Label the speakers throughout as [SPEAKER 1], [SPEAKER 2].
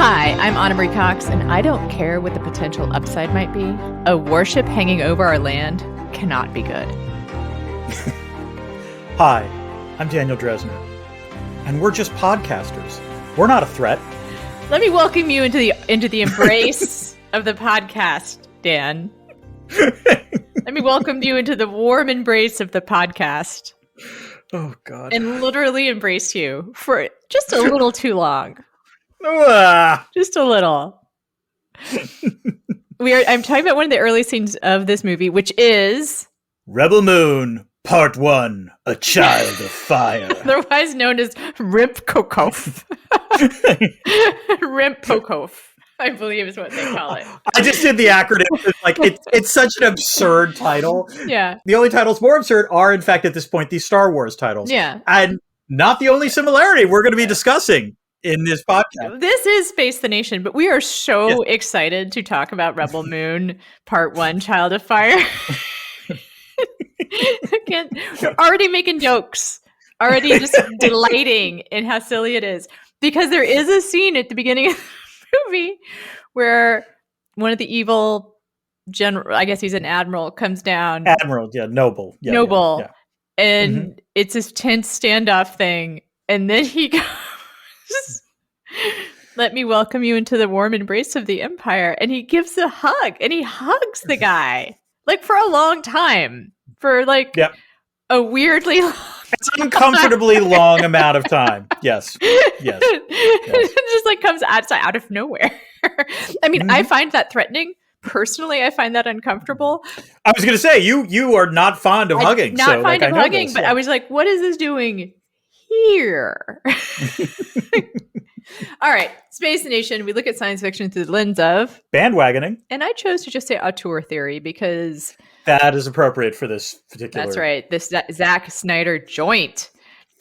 [SPEAKER 1] Hi, I'm Anna Marie Cox, and I don't care what the potential upside might be. A warship hanging over our land cannot be good.
[SPEAKER 2] Hi, I'm Daniel Dresner, and we're just podcasters. We're not a threat.
[SPEAKER 1] Let me welcome you into the embrace of the podcast, Dan. Let me welcome you into the warm embrace of the podcast.
[SPEAKER 2] Oh, God.
[SPEAKER 1] And literally embrace you for just a little too long. Just a little. I'm talking about one of the early scenes of this movie, which is
[SPEAKER 2] Rebel Moon, Part 1, A Child of Fire.
[SPEAKER 1] Otherwise known as Rimpkokof. Rimpkokof, I believe is what they call it.
[SPEAKER 2] I just did the acronym. It's such an absurd title.
[SPEAKER 1] Yeah.
[SPEAKER 2] The only titles more absurd are, in fact, at this point, these Star Wars titles.
[SPEAKER 1] Yeah.
[SPEAKER 2] And not the only similarity we're going to be discussing in this podcast.
[SPEAKER 1] This is Space the Nation, but we are so excited to talk about Rebel Moon Part 1, Child of Fire. Again, we're already making jokes, already just delighting in how silly it is. Because there is a scene at the beginning of the movie where one of the evil general, I guess he's an admiral, comes down.
[SPEAKER 2] Admiral, yeah, noble. Yeah,
[SPEAKER 1] noble.
[SPEAKER 2] Yeah.
[SPEAKER 1] And it's this tense standoff thing. And then he goes, let me welcome you into the warm embrace of the Empire. And he gives a hug, and he hugs the guy like for a long time, for like a weirdly long
[SPEAKER 2] It's an uncomfortably long amount of time. Yes.
[SPEAKER 1] It just like comes out of nowhere. I mean, I find that threatening. Personally, I find that uncomfortable.
[SPEAKER 2] I was going to say, you are not fond of hugging.
[SPEAKER 1] Not fond of hugging, but I was like, what is this doing here? All right, Space Nation, we look at science fiction through the lens of
[SPEAKER 2] bandwagoning.
[SPEAKER 1] And I chose to just say auteur theory because
[SPEAKER 2] that is appropriate for this particular.
[SPEAKER 1] That's right. This Zack Snyder joint.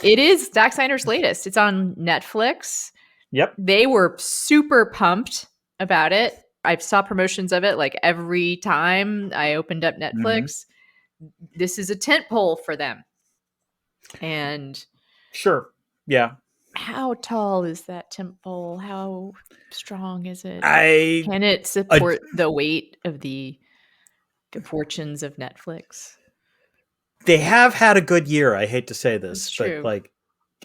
[SPEAKER 1] It is Zack Snyder's latest. It's on Netflix.
[SPEAKER 2] Yep.
[SPEAKER 1] They were super pumped about it. I saw promotions of it like every time I opened up Netflix. This is a tentpole for them. And
[SPEAKER 2] sure. Yeah.
[SPEAKER 1] How tall is that tentpole? How strong is it? Can it support the weight of the fortunes of Netflix?
[SPEAKER 2] They have had a good year. I hate to say this, but like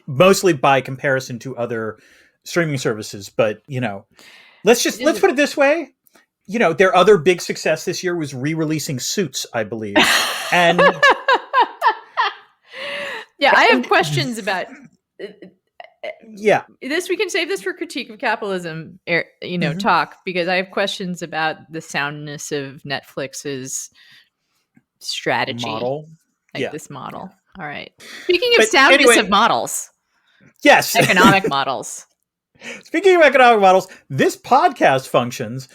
[SPEAKER 2] mostly by comparison to other streaming services. But let's put it this way. Their other big success this year was re-releasing Suits, I believe. And
[SPEAKER 1] I have questions about.
[SPEAKER 2] This
[SPEAKER 1] we can save this for critique of capitalism, talk, because I have questions about the soundness of Netflix's strategy
[SPEAKER 2] model.
[SPEAKER 1] This model. All right. Speaking of soundness of models.
[SPEAKER 2] Yes.
[SPEAKER 1] Economic models.
[SPEAKER 2] Speaking of economic models, this podcast functions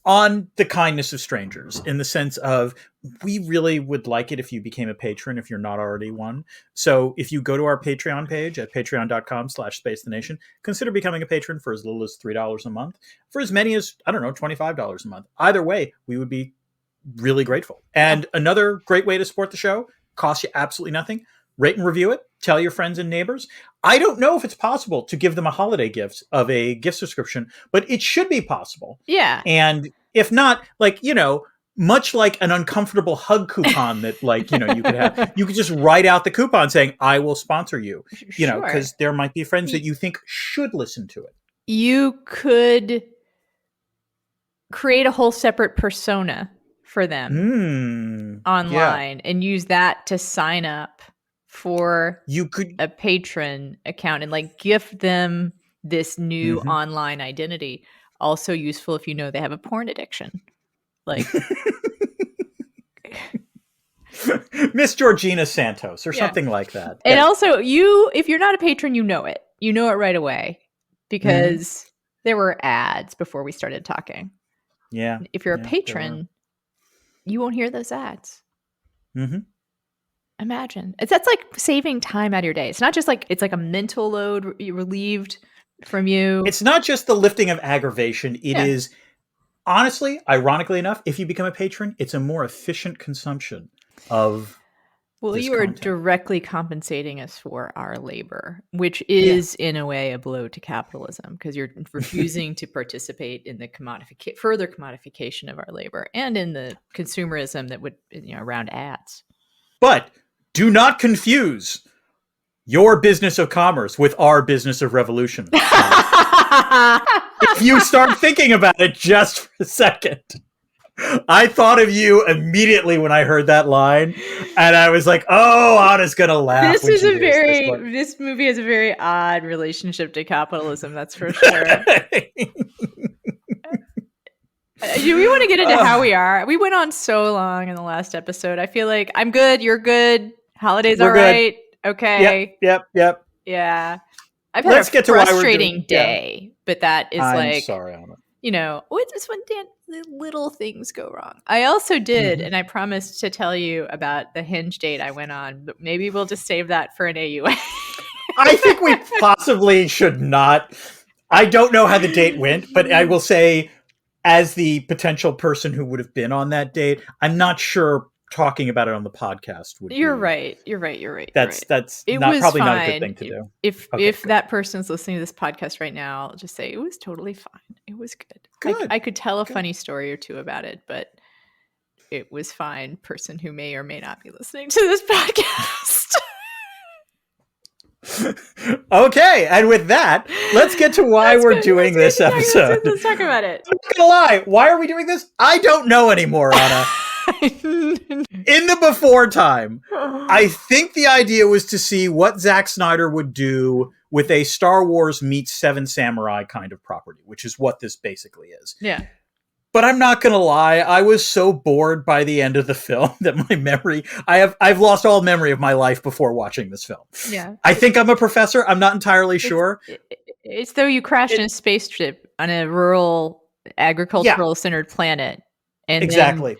[SPEAKER 2] on the kindness of strangers, in the sense of we really would like it if you became a patron if you're not already one. So if you go to our Patreon page at patreon.com/spacethenation, consider becoming a patron for as little as $3 a month, for as many as, $25 a month. Either way, we would be really grateful. And another great way to support the show, costs you absolutely nothing. Rate and review it. Tell your friends and neighbors. I don't know if it's possible to give them a holiday gift of a gift subscription, but it should be possible.
[SPEAKER 1] Yeah.
[SPEAKER 2] And if not, much like an uncomfortable hug coupon that you could have, you could just write out the coupon saying, I will sponsor you, because there might be friends that you think should listen to it.
[SPEAKER 1] You could create a whole separate persona for them online and use that to sign up for a patron account and gift them this new online identity. Also useful if they have a porn addiction.
[SPEAKER 2] Miss Georgina Santos or something like that.
[SPEAKER 1] And also if you're not a patron, you know it right away because there were ads before we started talking.
[SPEAKER 2] Yeah.
[SPEAKER 1] If you're a patron, you won't hear those ads. Imagine. That's like saving time out of your day. It's not just it's like a mental load relieved from you.
[SPEAKER 2] It's not just the lifting of aggravation. It is, honestly, ironically enough, if you become a patron, it's a more efficient consumption of
[SPEAKER 1] Well, you are directly compensating us for our labor, which is, in a way, a blow to capitalism, because you're refusing to participate in the further commodification of our labor and in the consumerism that would, around ads.
[SPEAKER 2] But do not confuse your business of commerce with our business of revolution. If you start thinking about it just for a second. I thought of you immediately when I heard that line, and I was like, "Oh, Anna's gonna laugh."
[SPEAKER 1] This movie has a very odd relationship to capitalism. That's for sure. Do we want to get into how we are? We went on so long in the last episode. I feel like I'm good. You're good. Holidays all right. Okay.
[SPEAKER 2] Yep.
[SPEAKER 1] Yeah. I've had a frustrating day, but that is
[SPEAKER 2] I'm sorry, Anna.
[SPEAKER 1] It's when little things go wrong. I also did, and I promised to tell you about the Hinge date I went on, but maybe we'll just save that for an AUA.
[SPEAKER 2] I think we possibly should not. I don't know how the date went, but I will say, as the potential person who would have been on that date, I'm not sure talking about it on the podcast would
[SPEAKER 1] You're
[SPEAKER 2] be,
[SPEAKER 1] right.
[SPEAKER 2] That's probably not a good thing to do.
[SPEAKER 1] If that person's listening to this podcast right now, I'll just say it was totally fine. It was good. I could tell a funny story or two about it, but it was fine. Person who may or may not be listening to this podcast.
[SPEAKER 2] Okay, and with that, let's get to why we're doing this episode.
[SPEAKER 1] Let's talk about it.
[SPEAKER 2] I'm not gonna lie. Why are we doing this? I don't know anymore, Anna. In the before time, I think the idea was to see what Zack Snyder would do with a Star Wars meets Seven Samurai kind of property, which is what this basically is.
[SPEAKER 1] Yeah.
[SPEAKER 2] But I'm not going to lie, I was so bored by the end of the film that my memory, I've lost all memory of my life before watching this film.
[SPEAKER 1] Yeah.
[SPEAKER 2] I think I'm a professor. I'm not entirely sure.
[SPEAKER 1] It's though you crashed in a spaceship on a rural, agricultural centered planet. And
[SPEAKER 2] exactly.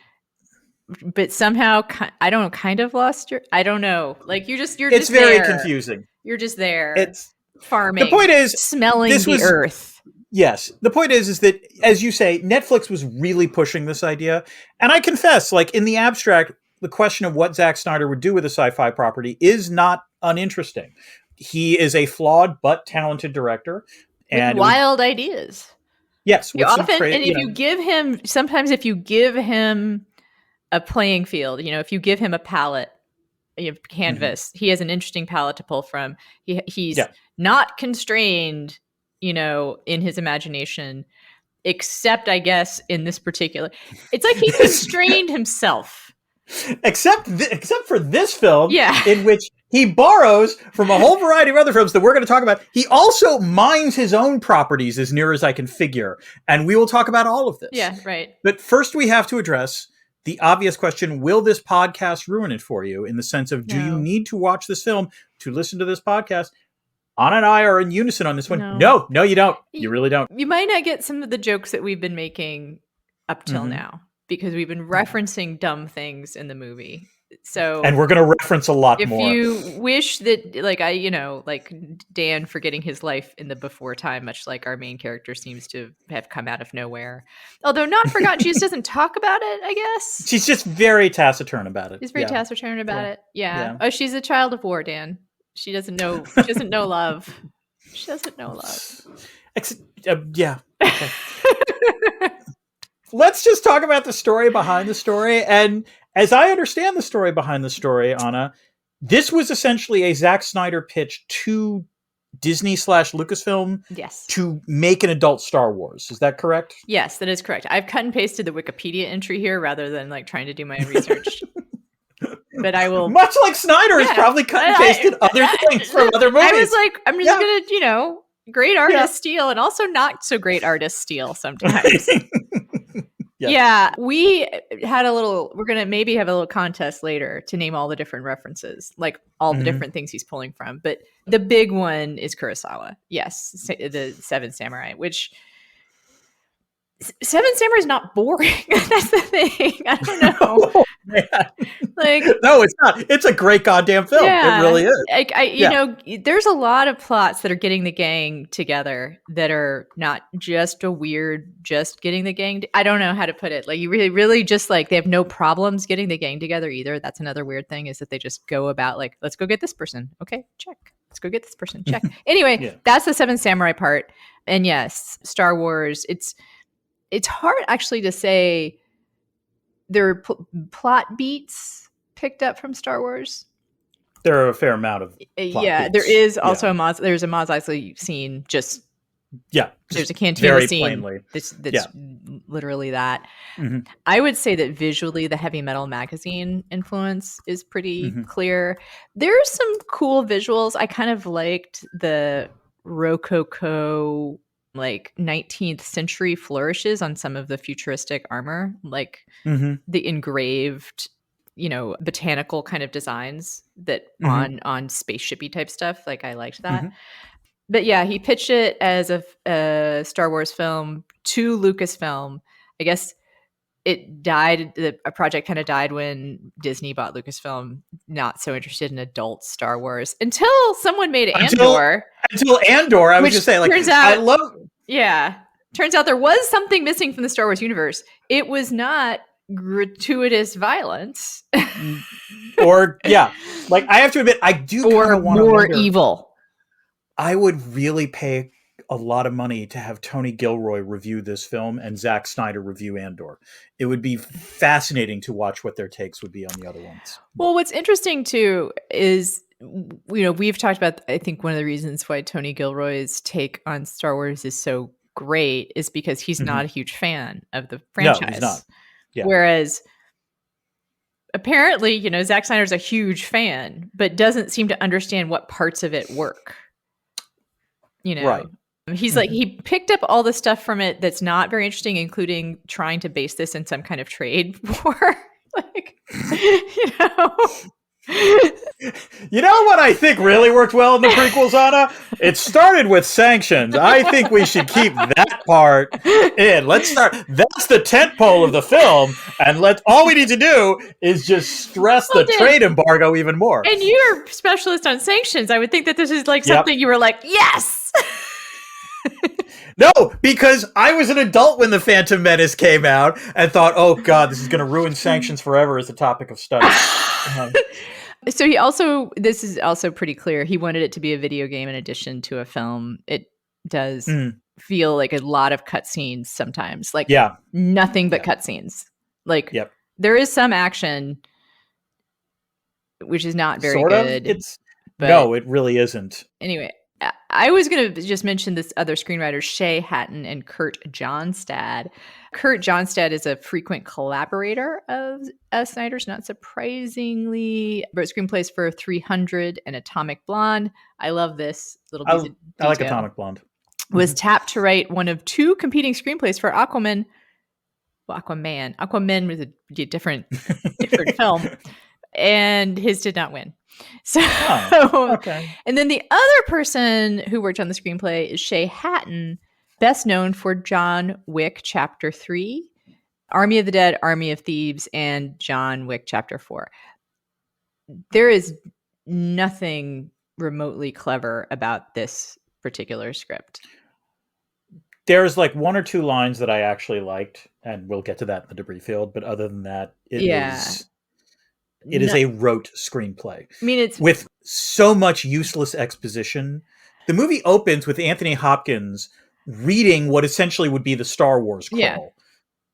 [SPEAKER 1] But somehow, I don't know, kind of lost your, I don't know. Like it's
[SPEAKER 2] just very there. Confusing.
[SPEAKER 1] You're just there.
[SPEAKER 2] It's
[SPEAKER 1] farming.
[SPEAKER 2] The point is,
[SPEAKER 1] smelling the earth.
[SPEAKER 2] Yes. The point is that, as you say, Netflix was really pushing this idea. And I confess, like, in the abstract, the question of what Zack Snyder would do with a sci-fi property is not uninteresting. He is a flawed but talented director.
[SPEAKER 1] And with wild ideas.
[SPEAKER 2] Yes.
[SPEAKER 1] Sometimes if you give him a playing field, if you give him a palette, canvas, he has an interesting palette to pull from. He's not constrained, in his imagination, except I guess in this particular, it's like he constrained himself.
[SPEAKER 2] Except for this film, in which he borrows from a whole variety of other films that we're going to talk about. He also mines his own properties, as near as I can figure, and we will talk about all of this.
[SPEAKER 1] Yeah, right.
[SPEAKER 2] But first, we have to address the obvious question: will this podcast ruin it for you? In the sense of, do you need to watch this film to listen to this podcast? Anna and I are in unison on this one. No, you don't. You really don't.
[SPEAKER 1] You might not get some of the jokes that we've been making up till now, because we've been referencing dumb things in the movie. And
[SPEAKER 2] we're going to reference a lot more.
[SPEAKER 1] If you wish that, like Dan forgetting his life in the before time, much like our main character seems to have come out of nowhere. Although not forgotten, she just doesn't talk about it, I guess.
[SPEAKER 2] She's just very taceturn about it.
[SPEAKER 1] She's very taciturn about it. Yeah. Oh, she's a child of war, Dan. She doesn't know. She doesn't know love. She doesn't know love.
[SPEAKER 2] Yeah. Okay. Let's just talk about the story behind the story. And as I understand the story behind the story, Anna, this was essentially a Zack Snyder pitch to Disney/Lucasfilm to make an adult Star Wars. Is that correct?
[SPEAKER 1] Yes, that is correct. I've cut and pasted the Wikipedia entry here rather than trying to do my own research. But I will,
[SPEAKER 2] much like Snyder has probably cut and pasted other things from other movies.
[SPEAKER 1] I was like, I'm just gonna, great artists steal, and also not so great artists steal sometimes. Yeah, we had we're going to maybe have a little contest later to name all the different references, like all the different things he's pulling from. But the big one is Kurosawa. Yes, the Seven Samurai, which Seven Samurai is not boring. That's the thing. I don't know. Like,
[SPEAKER 2] no, it's not. It's a great goddamn film.
[SPEAKER 1] Yeah,
[SPEAKER 2] it really is.
[SPEAKER 1] You know, there's a lot of plots that are getting the gang together that are not just a weird, just getting the gang. I don't know how to put it. Like, you really just like, they have no problems getting the gang together either. That's another weird thing, is that they just go about like, let's go get this person. Okay, check. Let's go get this person. Check. Anyway, that's the Seventh Samurai part. And yes, Star Wars, it's hard actually to say there are plot beats picked up from Star Wars.
[SPEAKER 2] There are a fair amount of plot beats.
[SPEAKER 1] There is also there's a Mos Eisley scene. There's a cantina scene that's literally that. Mm-hmm. I would say that visually the Heavy Metal magazine influence is pretty clear. There are some cool visuals. I kind of liked the Rococo, like 19th century flourishes on some of the futuristic armor, like the engraved, botanical kind of designs that on spaceshipy type stuff. Like, I liked that. But yeah, he pitched it as a Star Wars film to Lucasfilm. I guess it died. A project kind of died when Disney bought Lucasfilm. Not so interested in adult Star Wars until someone made Andor.
[SPEAKER 2] Until Andor, I was just saying, like, I love.
[SPEAKER 1] Yeah, turns out there was something missing from the Star Wars universe. It was not gratuitous violence,
[SPEAKER 2] like, I have to admit, I do kind of want to
[SPEAKER 1] more evil.
[SPEAKER 2] I would really pay a lot of money to have Tony Gilroy review this film and Zack Snyder review Andor. It would be fascinating to watch what their takes would be on the other ones.
[SPEAKER 1] Well, what's interesting too is, we've talked about, I think one of the reasons why Tony Gilroy's take on Star Wars is so great is because he's not a huge fan of the franchise. No, he's not. Yeah. Whereas apparently, Zack Snyder's a huge fan, but doesn't seem to understand what parts of it work.
[SPEAKER 2] Right.
[SPEAKER 1] He's like, he picked up all the stuff from it that's not very interesting, including trying to base this in some kind of trade war. Like,
[SPEAKER 2] You know what I think really worked well in the prequels, Anna? It started with sanctions. I think we should keep that part in. Let's start. That's the tentpole of the film, and all we need to do is just stress the trade embargo even more.
[SPEAKER 1] And you're a specialist on sanctions. I would think that this is like something you were like, yes.
[SPEAKER 2] No, because I was an adult when The Phantom Menace came out and thought, oh God, this is going to ruin sanctions forever as a topic of study.
[SPEAKER 1] So this is also pretty clear. He wanted it to be a video game in addition to a film. It does feel like a lot of cutscenes sometimes, like nothing but cutscenes. Like there is some action, which is not very good.
[SPEAKER 2] No, it really isn't.
[SPEAKER 1] Anyway, I was going to just mention this other screenwriter, Shay Hatton and Kurt Johnstad. Kurt Johnstad is a frequent collaborator of Snyder's, not surprisingly. Wrote screenplays for 300 and Atomic Blonde. I love this little piece of detail.
[SPEAKER 2] I like Atomic Blonde.
[SPEAKER 1] Was tapped to write one of two competing screenplays for Aquaman. Well, Aquaman. Aquaman was a different film. And his did not win. So, okay. And then the other person who worked on the screenplay is Shay Hatton, best known for John Wick Chapter 3, Army of the Dead, Army of Thieves, and John Wick Chapter 4. There is nothing remotely clever about this particular script.
[SPEAKER 2] There's like one or two lines that I actually liked, and we'll get to that in the debris field. But other than that, it is a rote screenplay.
[SPEAKER 1] I mean, it's
[SPEAKER 2] with so much useless exposition. The movie opens with Anthony Hopkins reading what essentially would be the Star Wars crawl. Yeah.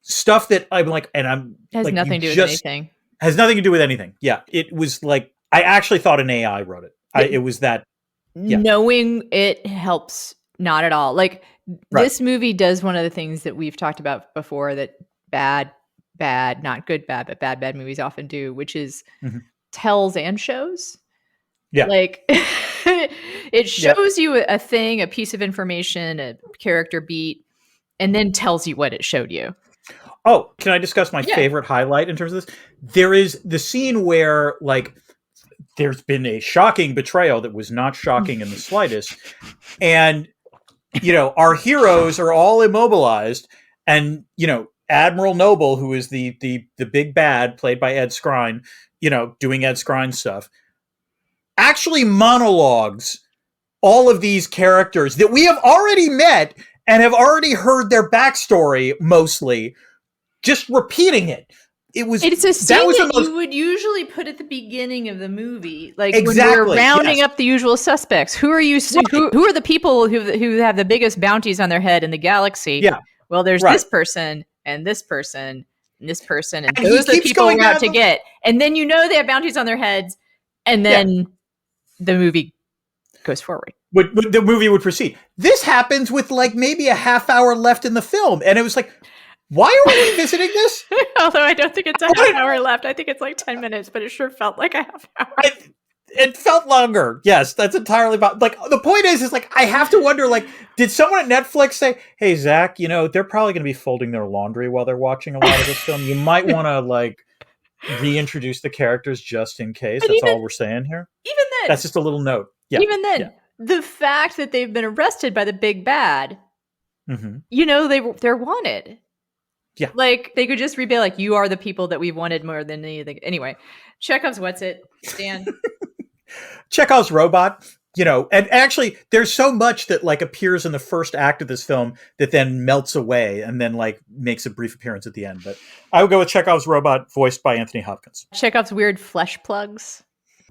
[SPEAKER 2] Stuff that I'm like, and I'm
[SPEAKER 1] has
[SPEAKER 2] like,
[SPEAKER 1] nothing to do with anything.
[SPEAKER 2] Has nothing to do with anything. Yeah. It was like, I actually thought an AI wrote it. It was that. Yeah.
[SPEAKER 1] Knowing it helps not at all. Like this movie does one of the things that we've talked about before that bad, not good, bad, but bad movies often do, which is tells and shows. Yeah. Like it shows you a thing, a piece of information, a character beat, and then tells you what it showed you.
[SPEAKER 2] Oh, can I discuss my favorite highlight in terms of this? There is the scene where like there's been a shocking betrayal that was not shocking in the slightest. And, our heroes are all immobilized and, Admiral Noble, who is the big bad, played by Ed Skrein, doing Ed Skrein stuff, actually monologues all of these characters that we have already met and have already heard their backstory, mostly, just repeating it.
[SPEAKER 1] It's a scene that you would usually put at the beginning of the movie, like when we're rounding up the usual suspects. Who are you? Right. Who are the people who have the biggest bounties on their head in the galaxy?
[SPEAKER 2] Yeah.
[SPEAKER 1] Well, there's this person and this person and this person, and those are the people we're out to get. And then they have bounties on their heads, and then the movie goes forward.
[SPEAKER 2] The movie would proceed. This happens with like maybe a half hour left in the film, and it was like, why are we revisiting this?
[SPEAKER 1] Although I don't think it's a half hour left. I think it's like 10 minutes, but it sure felt like a half hour.
[SPEAKER 2] It felt longer. Yes, that's entirely about. Like, the point is like, I have to wonder, like, did someone at Netflix say, hey, Zach, they're probably going to be folding their laundry while they're watching a lot of this film. You might want to, like, reintroduce the characters just in case. That's all we're saying here.
[SPEAKER 1] Even then.
[SPEAKER 2] That's just a little note. Yeah.
[SPEAKER 1] Even then, the fact that they've been arrested by the big bad, they're wanted.
[SPEAKER 2] Yeah.
[SPEAKER 1] Like, they could just be like, you are the people that we've wanted more than anything. Anyway, Chekhov's what's it, Dan?
[SPEAKER 2] Chekhov's robot, and actually there's so much that like appears in the first act of this film that then melts away and then like makes a brief appearance at the end. But I would go with Chekhov's robot, voiced by Anthony Hopkins.
[SPEAKER 1] Chekhov's weird flesh plugs.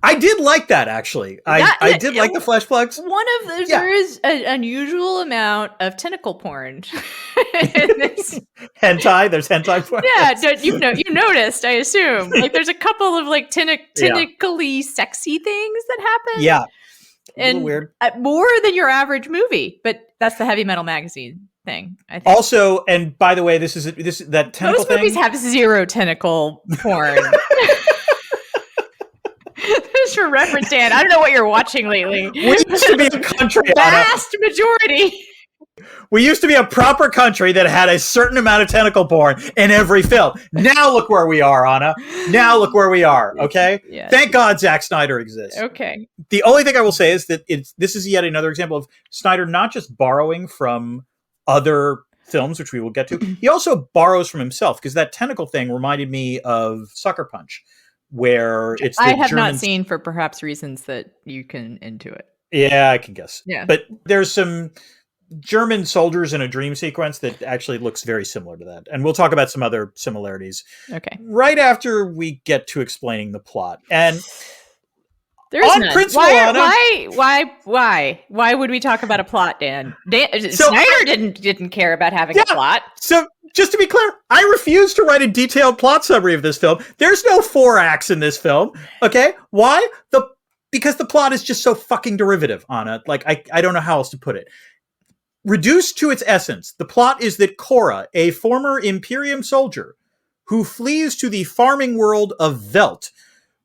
[SPEAKER 2] I did like that, actually. I did like the flesh plugs.
[SPEAKER 1] There is an unusual amount of tentacle porn.
[SPEAKER 2] Hentai? There's hentai porn?
[SPEAKER 1] Yeah, you noticed, I assume. Like, there's a couple of like tentacly sexy things that happen.
[SPEAKER 2] Yeah.
[SPEAKER 1] And
[SPEAKER 2] weird.
[SPEAKER 1] More than your average movie, but that's the Heavy Metal Magazine thing, I think.
[SPEAKER 2] Also, and by the way, this that tentacle
[SPEAKER 1] Most movies have zero tentacle porn. Just for reference, Dan, I don't know what you're watching lately.
[SPEAKER 2] We used to be a country.
[SPEAKER 1] Vast majority.
[SPEAKER 2] We used to be a proper country that had a certain amount of tentacle porn in every film. Now look where we are, Anna. Now look where we are, okay?
[SPEAKER 1] Yes.
[SPEAKER 2] Thank God Zack Snyder exists.
[SPEAKER 1] Okay.
[SPEAKER 2] The only thing I will say is that this is yet another example of Snyder not just borrowing from other films, which we will get to. He also borrows from himself, because that tentacle thing reminded me of Sucker Punch, where it's
[SPEAKER 1] I have not seen, for perhaps reasons that you can into it.
[SPEAKER 2] Yeah, I can guess.
[SPEAKER 1] Yeah.
[SPEAKER 2] But there's some German soldiers in a dream sequence that actually looks very similar to that. And we'll talk about some other similarities.
[SPEAKER 1] Okay.
[SPEAKER 2] Right after we get to explaining the plot. And
[SPEAKER 1] there's
[SPEAKER 2] on
[SPEAKER 1] none.
[SPEAKER 2] principle,
[SPEAKER 1] Why would we talk about a plot, Dan? Snyder didn't care about having a plot.
[SPEAKER 2] So just to be clear, I refuse to write a detailed plot summary of this film. There's no 4 acts in this film. Okay? Why? Because the plot is just so fucking derivative, Anna. Like, I don't know how else to put it. Reduced to its essence, the plot is that Cora, a former Imperium soldier who flees to the farming world of Velt,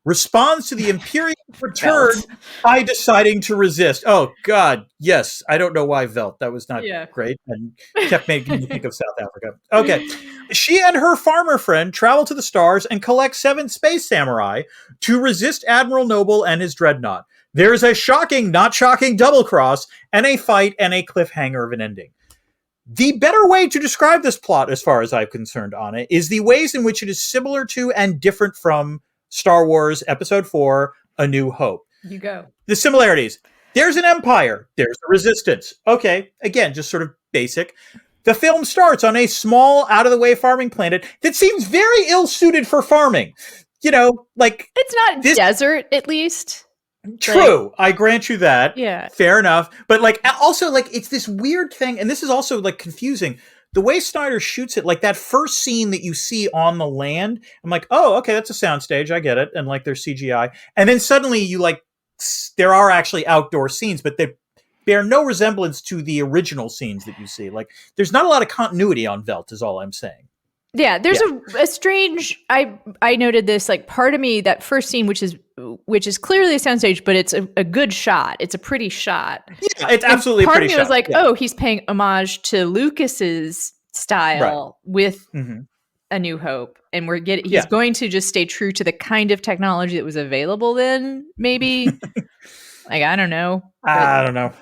[SPEAKER 2] responds to the Imperium return by deciding to resist. Oh, God, yes. I don't know why Velt. That was not great and kept making me think of South Africa. Okay. She and her farmer friend travel to the stars and collect 7 space samurai to resist Admiral Noble and his dreadnought. There's a shocking, not shocking double cross and a fight and a cliffhanger of an ending. The better way to describe this plot, as far as I'm concerned, Anna, is the ways in which it is similar to and different from Star Wars Episode 4, A New Hope.
[SPEAKER 1] You go.
[SPEAKER 2] The similarities. There's an empire. There's a resistance. Okay, again, just sort of basic. The film starts on a small, out-of-the-way farming planet that seems very ill-suited for farming. Like...
[SPEAKER 1] It's not desert, at least.
[SPEAKER 2] True. Like, I grant you that.
[SPEAKER 1] Yeah.
[SPEAKER 2] Fair enough. But, like, also, like, it's this weird thing, and this is also, like, confusing. The way Snyder shoots it, like that first scene that you see on the land, I'm like, oh, okay, that's a soundstage. I get it. And like there's CGI. And then suddenly you like, there are actually outdoor scenes, but they bear no resemblance to the original scenes that you see. Like there's not a lot of continuity on Velt is all I'm saying.
[SPEAKER 1] Yeah, there's a strange, I noted this, like part of me, that first scene, which is clearly a soundstage, but it's a good shot. It's a pretty shot.
[SPEAKER 2] Yeah, it's absolutely a pretty shot.
[SPEAKER 1] Part of me was like, oh, he's paying homage to Lucas's style with A New Hope. And he's going to just stay true to the kind of technology that was available then, maybe. Like, I don't know.
[SPEAKER 2] I don't know.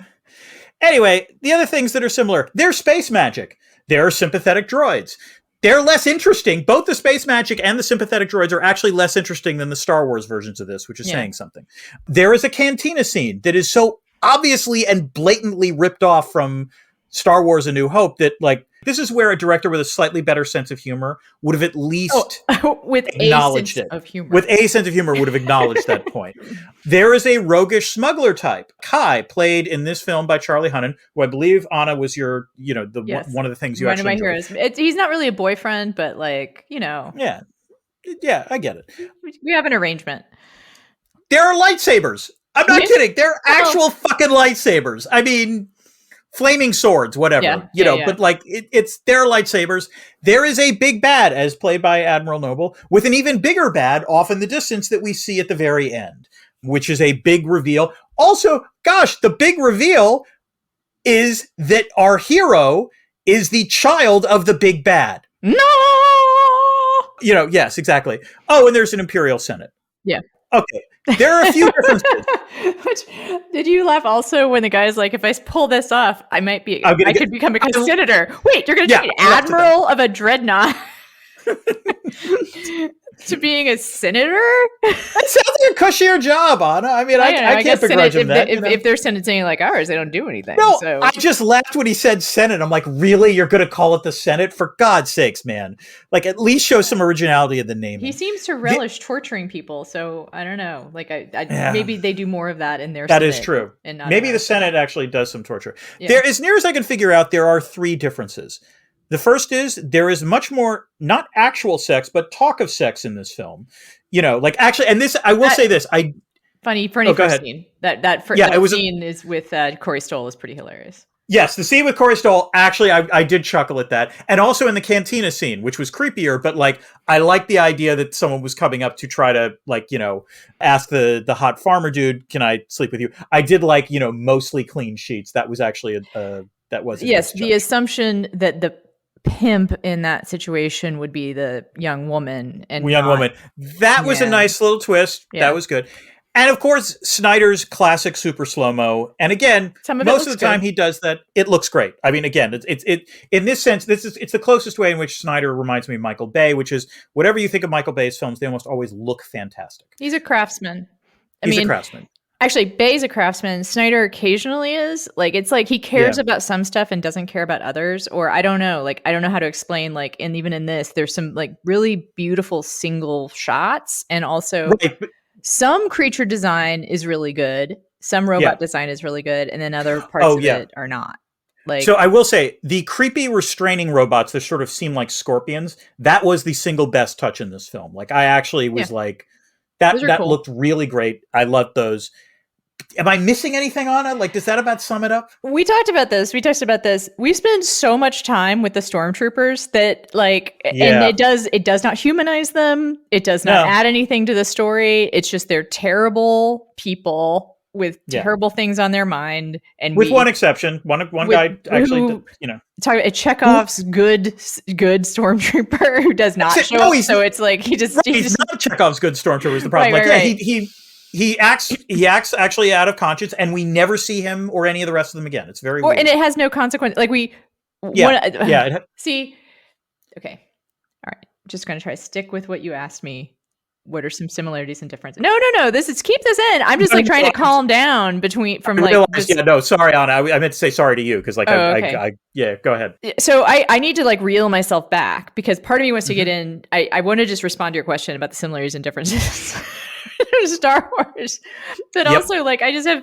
[SPEAKER 2] Anyway, the other things that are similar, there's space magic. There are sympathetic droids. they're less interesting. Both the space magic and the sympathetic droids are actually less interesting than the Star Wars versions of this, which is saying something. There is a cantina scene that is so obviously and blatantly ripped off from Star Wars A New Hope that, like, this is where a director with a slightly better sense of humor would have at least acknowledged it. With a sense of humor would have acknowledged that point. There is a roguish smuggler type, Kai, played in this film by Charlie Hunnam, who I believe, Anna, was your, one of the things you actually enjoyed.
[SPEAKER 1] He's not really a boyfriend, but like,
[SPEAKER 2] Yeah, I get it.
[SPEAKER 1] We have an arrangement.
[SPEAKER 2] There are lightsabers. I'm not kidding. They're actual fucking lightsabers. I mean, flaming swords, whatever, but like it's their lightsabers. There is a big bad, as played by Admiral Noble, with an even bigger bad off in the distance that we see at the very end, which is a big reveal. Also, gosh, the big reveal is that our hero is the child of the big bad.
[SPEAKER 1] No!
[SPEAKER 2] Yes, exactly. Oh, and there's an Imperial Senate.
[SPEAKER 1] Yeah.
[SPEAKER 2] Okay. There are a few differences.
[SPEAKER 1] Did you laugh also when the guy's like, if I pull this off, I could become a senator. Wait, you're going to take an admiral of a dreadnought to being a senator?
[SPEAKER 2] That sounds like a cushier job, Anna. I mean, I can't begrudge him that.
[SPEAKER 1] If they're sentencing like ours, they don't do anything.
[SPEAKER 2] No, so. I just laughed when he said Senate. I'm like, really? You're going to call it the Senate? For God's sakes, man. Like, at least show some originality in the name.
[SPEAKER 1] He seems to relish torturing people, so I don't know. Like, maybe they do more of that in their
[SPEAKER 2] That
[SPEAKER 1] Senate
[SPEAKER 2] is true.
[SPEAKER 1] And not
[SPEAKER 2] maybe the Senate actually does some torture.
[SPEAKER 1] Yeah.
[SPEAKER 2] There, as near as I can figure out, there are 3 differences. The first is there is much more, not actual sex, but talk of sex in this film. Actually, and this, I will say this.
[SPEAKER 1] Funny first scene. That scene is with Corey Stoll is pretty hilarious.
[SPEAKER 2] Yes, the scene with Corey Stoll, actually, I did chuckle at that. And also in the cantina scene, which was creepier, but like, I like the idea that someone was coming up to try to, like, ask the hot farmer dude, can I sleep with you? I did like, mostly clean sheets. That was actually that was.
[SPEAKER 1] Yes, the assumption that the pimp in that situation would be the young woman
[SPEAKER 2] that was a nice little twist. That was good. And of course, Snyder's classic super slow-mo. And again, most of the time he does that, it looks great. I mean, again, it's in this sense, it's the closest way in which Snyder reminds me of Michael Bay, which is whatever you think of Michael Bay's films, they almost always look fantastic.
[SPEAKER 1] He's a craftsman.
[SPEAKER 2] He's a craftsman.
[SPEAKER 1] Actually, Bay's a craftsman. Snyder occasionally is. Like, it's like he cares about some stuff and doesn't care about others. Or I don't know. Like, I don't know how to explain. Like, and even in this, there's some like really beautiful single shots. And also some creature design is really good. Some robot design is really good. And then other parts of it are not. Like, so
[SPEAKER 2] I will say the creepy restraining robots that sort of seem like scorpions, that was the single best touch in this film. Like, I actually was like, that cool. Looked really great. I loved those. Am I missing anything, Anna? Like, does that about sum it up?
[SPEAKER 1] We talked about this. We spend so much time with the stormtroopers that, like, and it does not humanize them. It does not add anything to the story. It's just they're terrible people with terrible things on their mind. And
[SPEAKER 2] with one exception, one guy actually,
[SPEAKER 1] talk about Chekhov's good stormtrooper who does not show up. So it's like
[SPEAKER 2] he's not Chekhov's good stormtrooper is the problem. He acts actually out of conscience, and we never see him or any of the rest of them again. It's very weird.
[SPEAKER 1] And it has no consequence. Like see. Okay, all right. I'm just going to try to stick with what you asked me. What are some similarities and differences? No. Keep this in. I'm just like trying to calm down
[SPEAKER 2] sorry, Anna. I meant to say sorry to you because like go ahead.
[SPEAKER 1] So I need to like reel myself back because part of me wants to get in. I want to just respond to your question about the similarities and differences. Star Wars, but also like I just have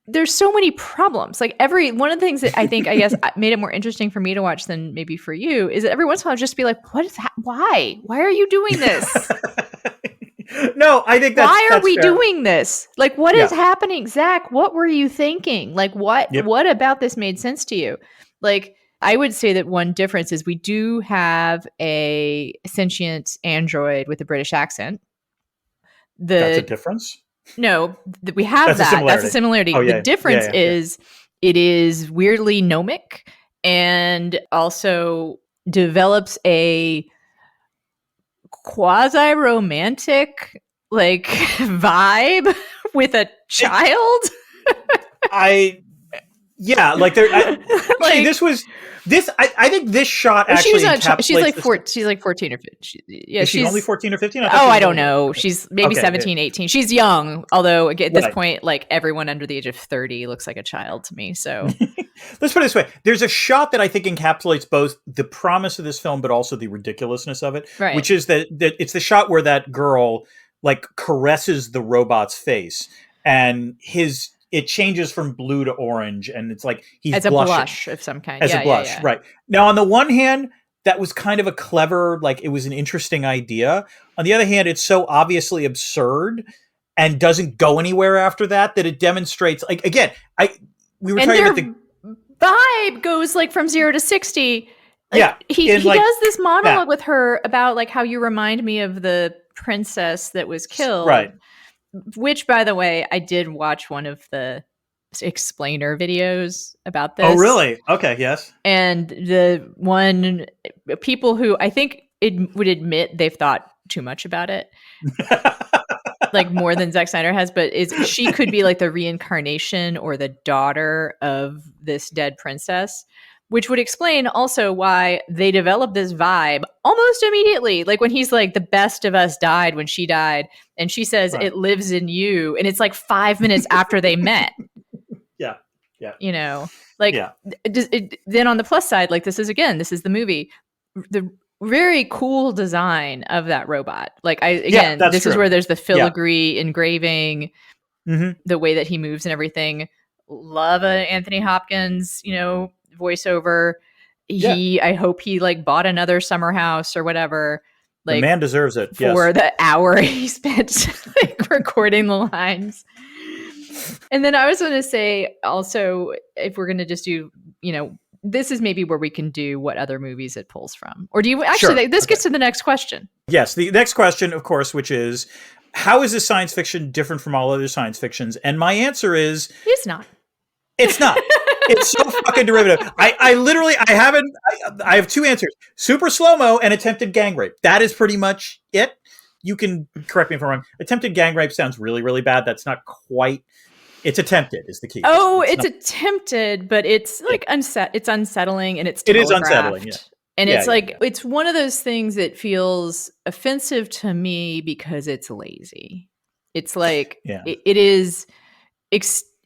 [SPEAKER 1] there's so many problems. Like one of the things that I think I guess made it more interesting for me to watch than maybe for you is that every once in a while I'll just be like, what is that? Why are you doing this?
[SPEAKER 2] No, I think
[SPEAKER 1] why are we doing this? Like, what is happening? Zach, what were you thinking? Like, what about this made sense to you? Like, I would say that one difference is we do have a sentient android with a British accent.
[SPEAKER 2] That's a difference?
[SPEAKER 1] No, we have that. That's a similarity.
[SPEAKER 2] Oh,
[SPEAKER 1] the difference is it is weirdly gnomic and also develops a quasi-romantic like vibe with a child.
[SPEAKER 2] Yeah, like there. Actually, I think this shot actually encapsulates.
[SPEAKER 1] She's like 14 or 15.
[SPEAKER 2] Is she only 14 or 15?
[SPEAKER 1] I don't know. She's maybe 17, 18. She's young, although at this point, like everyone under the age of 30 looks like a child to me. So
[SPEAKER 2] let's put it this way: there's a shot that I think encapsulates both the promise of this film, but also the ridiculousness of it.
[SPEAKER 1] Right.
[SPEAKER 2] Which is that it's the shot where that girl like caresses the robot's face, and it changes from blue to orange, and it's like he's
[SPEAKER 1] as a
[SPEAKER 2] blushing.
[SPEAKER 1] blush of some kind.
[SPEAKER 2] As a blush, right. Now, on the one hand, that was kind of a clever, like, it was an interesting idea. On the other hand, it's so obviously absurd and doesn't go anywhere after that it demonstrates, like, again, we were talking about the
[SPEAKER 1] vibe goes, like, from 0 to 60.
[SPEAKER 2] Like,
[SPEAKER 1] he does this monologue with her about, like, how you remind me of the princess that was killed.
[SPEAKER 2] Right.
[SPEAKER 1] Which, by the way, I did watch one of the explainer videos about this.
[SPEAKER 2] Oh, really? Okay, yes.
[SPEAKER 1] And people who I think would admit they've thought too much about it, like more than Zack Snyder has, but she could be like the reincarnation or the daughter of this dead princess. Which would explain also why they developed this vibe almost immediately. Like when he's like, the best of us died when she died. And she says, It lives in you. And it's like 5 minutes after they met.
[SPEAKER 2] Yeah. Yeah.
[SPEAKER 1] You know, like then on the plus side, like this is the movie. The very cool design of that robot. Like this is where there's the filigree engraving, the way that he moves and everything. Love Anthony Hopkins, voiceover. I hope he like bought another summer house or whatever. Like,
[SPEAKER 2] the man deserves it
[SPEAKER 1] for the hour he spent like recording the lines. And then I was going to say also, if we're going to just do, this is maybe where we can do what other movies it pulls from. Or do you actually? This gets to the next question.
[SPEAKER 2] Yes, the next question, of course, which is, how is this science fiction different from all other science fictions? And my answer is,
[SPEAKER 1] it's not.
[SPEAKER 2] It's not. It's so fucking derivative. I have two answers: super slow-mo and attempted gang rape. That is pretty much it. You can correct me if I'm wrong. Attempted gang rape sounds really, really bad. That's not quite. It's attempted is the key.
[SPEAKER 1] Oh, it's attempted, but it's like it's unsettling, and it
[SPEAKER 2] is unsettling. Yeah.
[SPEAKER 1] And it's it's one of those things that feels offensive to me because it's lazy. It's like it is.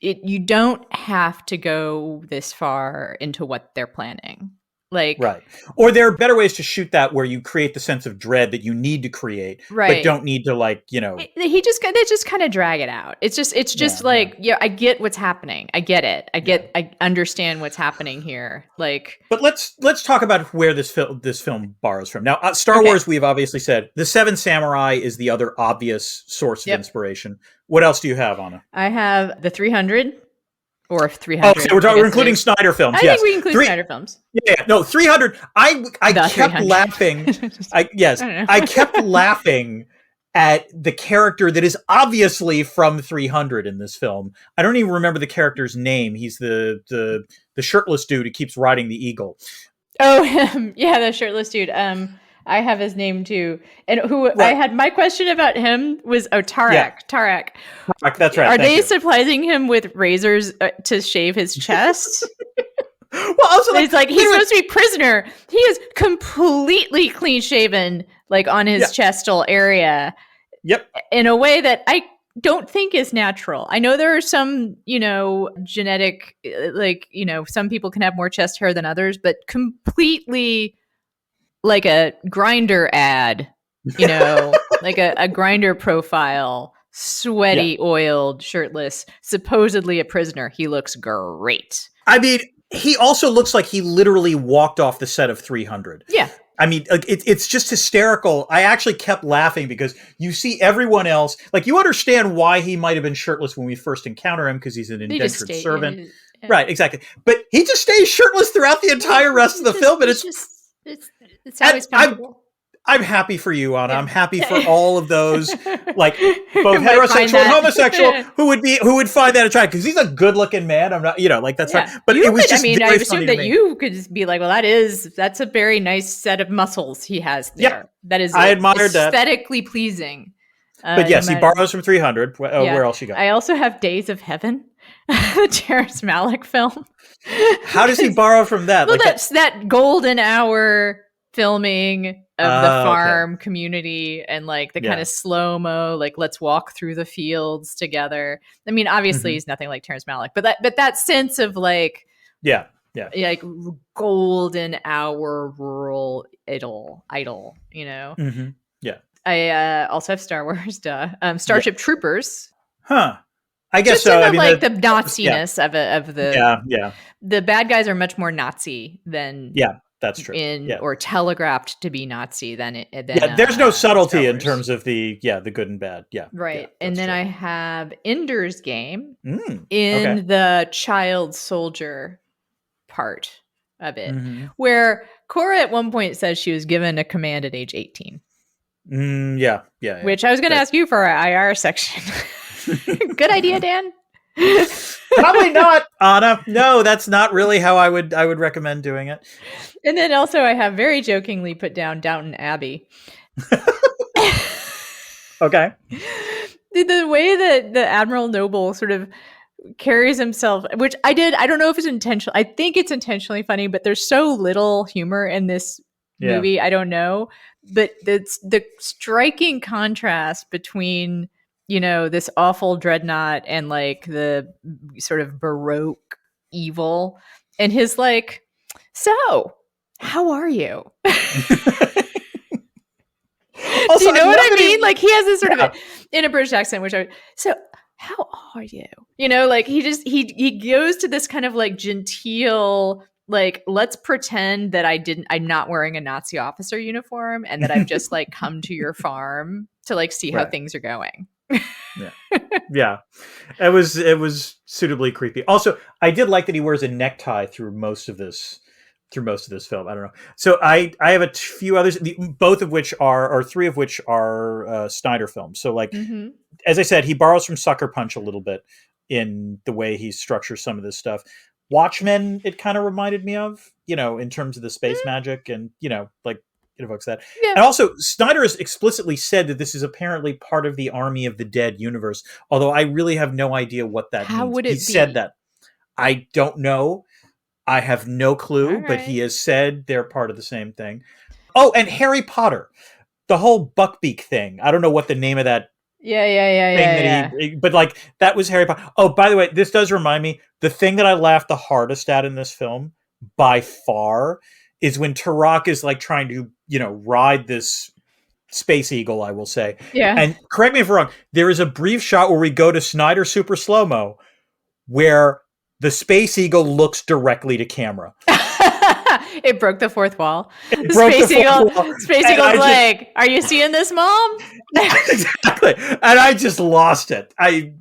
[SPEAKER 1] You don't have to go this far into what they're planning. Like, right.
[SPEAKER 2] Or there are better ways to shoot that where you create the sense of dread that you need to create, but don't need to
[SPEAKER 1] they just kind of drag it out. It's just I get what's happening. I get it. I understand what's happening here. Like,
[SPEAKER 2] but let's talk about where this film borrows from. Now, Star Wars, we've obviously said The Seven Samurai is the other obvious source of inspiration. What else do you have, Anna?
[SPEAKER 1] I have the 300. Or 300.
[SPEAKER 2] Oh, so we're including Snyder films.
[SPEAKER 1] I think we include Snyder films.
[SPEAKER 2] Yeah, no, 300. I kept laughing. I kept laughing at the character that is obviously from 300 in this film. I don't even remember the character's name. He's the shirtless dude who keeps riding the eagle.
[SPEAKER 1] Oh, him. Yeah, the shirtless dude. I have his name too. And I had my question about him was Tarak.
[SPEAKER 2] Yeah.
[SPEAKER 1] Tarak.
[SPEAKER 2] That's right.
[SPEAKER 1] Are they supplying him with razors to shave his chest?
[SPEAKER 2] Well, also
[SPEAKER 1] he's supposed to be prisoner. He is completely clean shaven, like on his chestal area.
[SPEAKER 2] Yep.
[SPEAKER 1] In a way that I don't think is natural. I know there are some, genetic, some people can have more chest hair than others, but completely like a Grindr ad, like a Grindr profile, sweaty, oiled, shirtless, supposedly a prisoner. He looks great.
[SPEAKER 2] I mean, he also looks like he literally walked off the set of 300.
[SPEAKER 1] Yeah.
[SPEAKER 2] I mean, it's just hysterical. I actually kept laughing because you see everyone else, like you understand why he might have been shirtless when we first encounter him because he's an indentured servant. Right, exactly. But he just stays shirtless throughout the entire rest of the film, and
[SPEAKER 1] it's always comfortable.
[SPEAKER 2] I'm happy for you, Anna. I'm happy for all of those, like both heterosexual and homosexual, who would find that attractive because he's a good-looking man. I'm not, that's right. But it was just.
[SPEAKER 1] I assume that you could just be like, well, that's a very nice set of muscles he has there.
[SPEAKER 2] Yeah,
[SPEAKER 1] that is.
[SPEAKER 2] I admired that.
[SPEAKER 1] Aesthetically pleasing.
[SPEAKER 2] But yes, he borrows from 300. Where else you got?
[SPEAKER 1] I also have Days of Heaven. the Terrence Malick film.
[SPEAKER 2] How does he borrow from that?
[SPEAKER 1] Well, that's that golden hour filming of the farm community and like the kind of slow-mo, like let's walk through the fields together. I mean, obviously he's nothing like Terrence Malick, but that sense of like like golden hour rural idol, you know. I also have Star Wars, Starship Troopers.
[SPEAKER 2] I guess
[SPEAKER 1] just so. I mean, like the Nazi-ness of the the bad guys are much more Nazi than
[SPEAKER 2] that's true
[SPEAKER 1] or telegraphed to be Nazi than
[SPEAKER 2] there's no subtlety in terms of the good and bad.
[SPEAKER 1] Right. And then I have Ender's Game in the child soldier part of it, where Cora at one point says she was given a command at age 18. Which I was going to ask you for our IR section. Good idea, Dan.
[SPEAKER 2] Probably not, Anna. No, that's not really how I would recommend doing it.
[SPEAKER 1] And then also I have very jokingly put down Downton Abbey.
[SPEAKER 2] Okay.
[SPEAKER 1] The way that the Admiral Noble sort of carries himself, which I don't know if it's intentional. I think it's intentionally funny, but there's so little humor in this movie. I don't know. But the striking contrast between, you know, this awful dreadnought and like the sort of Baroque evil and his like, so how are you? Also, do you know what I mean? Like he has this sort of in a British accent, so how are you? You know, like he goes to this kind of like genteel, like, let's pretend that I'm not wearing a Nazi officer uniform and that I've just like come to your farm to like see how things are going.
[SPEAKER 2] It was suitably creepy. Also, I did like that he wears a necktie through most of this film. I don't know. So I have a few others, three of which are Snyder films. So like, as I said, he borrows from Sucker Punch a little bit in the way he structures some of this stuff. Watchmen, it kind of reminded me of, you know, in terms of the space magic and, you know, like it evokes that. And also Snyder has explicitly said that this is apparently part of the Army of the Dead universe, although I really have no idea what that means.
[SPEAKER 1] How would it be?
[SPEAKER 2] He said that. I don't know. I have no clue, but he has said they're part of the same thing. Oh, and Harry Potter, the whole Buckbeak thing. I don't know what the name of that but like that was Harry Potter. Oh, by the way, this does remind me, the thing that I laughed the hardest at in this film by far is when Turok is like trying to, you know, ride this space eagle, I will say. Yeah. And correct me if I'm wrong, there is a brief shot where we go to Snyder super slow-mo where the space eagle looks directly to camera.
[SPEAKER 1] It broke the fourth wall. Space Eagle's like, are you seeing this, Mom?
[SPEAKER 2] Exactly. And I just lost it. I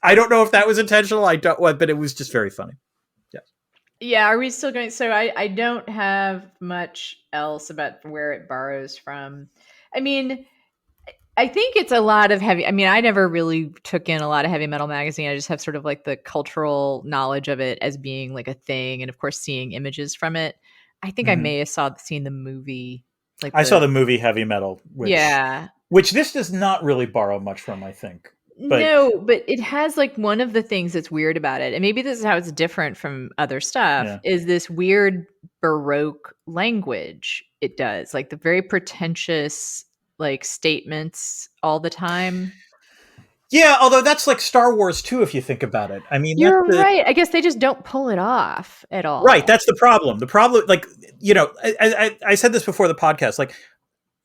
[SPEAKER 2] don't know if that was intentional. But it was just very funny. Yeah.
[SPEAKER 1] Yeah. Are we still going? So I don't have much else about where it borrows from. I mean, I think it's a lot of heavy. I mean, I never really took in a lot of heavy metal magazine. I just have sort of like the cultural knowledge of it as being like a thing. And of course, seeing images from it. I think I may have seen the movie.
[SPEAKER 2] I saw the movie Heavy Metal. Which this does not really borrow much from, I think.
[SPEAKER 1] No, but it has like one of the things that's weird about it. And maybe this is how it's different from other stuff is this weird Baroque language it does. Like the very pretentious like statements all the time.
[SPEAKER 2] Yeah, although that's like Star Wars too, if you think about it. I mean,
[SPEAKER 1] you're right. I guess they just don't pull it off at all.
[SPEAKER 2] Right, that's the problem. The problem, like, you know, I said this before the podcast, like,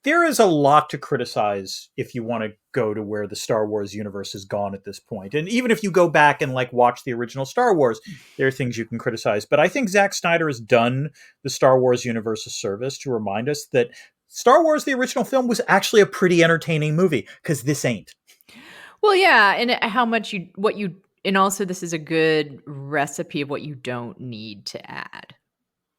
[SPEAKER 2] there is a lot to criticize if you want to go to where the Star Wars universe has gone at this point. And even if you go back and like watch the original Star Wars, there are things you can criticize. But I think Zack Snyder has done the Star Wars universe a service to remind us that Star Wars, the original film, was actually a pretty entertaining movie, because this ain't.
[SPEAKER 1] Well, yeah, and and also this is a good recipe of what you don't need to add.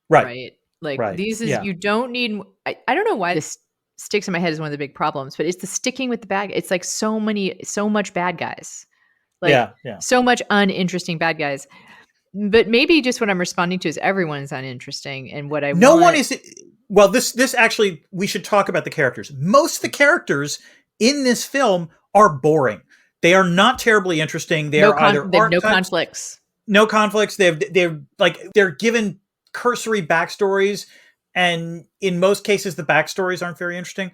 [SPEAKER 1] Right? Like you don't need, I don't know why this sticks in my head as one of the big problems, but it's the sticking with the bad. It's like so much bad guys. Like so much uninteresting bad guys. But maybe just what I'm responding to is everyone's uninteresting, and what
[SPEAKER 2] one is. Well, this actually, we should talk about the characters. Most of the characters in this film are boring. They are not terribly interesting. They are either
[SPEAKER 1] no conflicts.
[SPEAKER 2] No conflicts. They're given cursory backstories, and in most cases, the backstories aren't very interesting.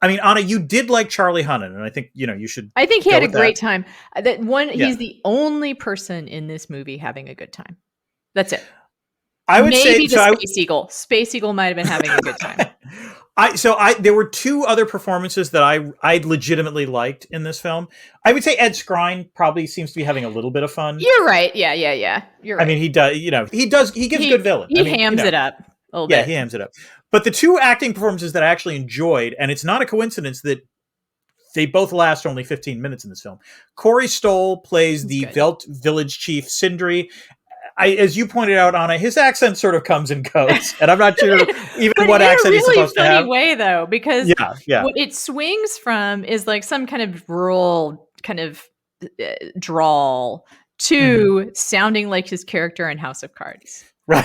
[SPEAKER 2] I mean, Anna, you did like Charlie Hunnam, and I think you should.
[SPEAKER 1] I think he had a great time. He's the only person in this movie having a good time. That's it.
[SPEAKER 2] I would
[SPEAKER 1] maybe
[SPEAKER 2] say
[SPEAKER 1] the Space Eagle. Space Eagle might have been having a good time.
[SPEAKER 2] There were two other performances that I legitimately liked in this film. I would say Ed Skrein probably seems to be having a little bit of fun.
[SPEAKER 1] You're right. Yeah. You're right.
[SPEAKER 2] I mean, he does. He gives good villain.
[SPEAKER 1] He hams it up a little bit.
[SPEAKER 2] Yeah, he hams it up. But the two acting performances that I actually enjoyed, and it's not a coincidence that they both last only 15 minutes in this film. Corey Stoll plays the Velt village chief Sindri. As you pointed out, Anna, his accent sort of comes and goes, and I'm not sure even what accent he's supposed to have.
[SPEAKER 1] In a really funny way, though, because what it swings from is like some kind of rural kind of drawl to sounding like his character in House of Cards.
[SPEAKER 2] Right.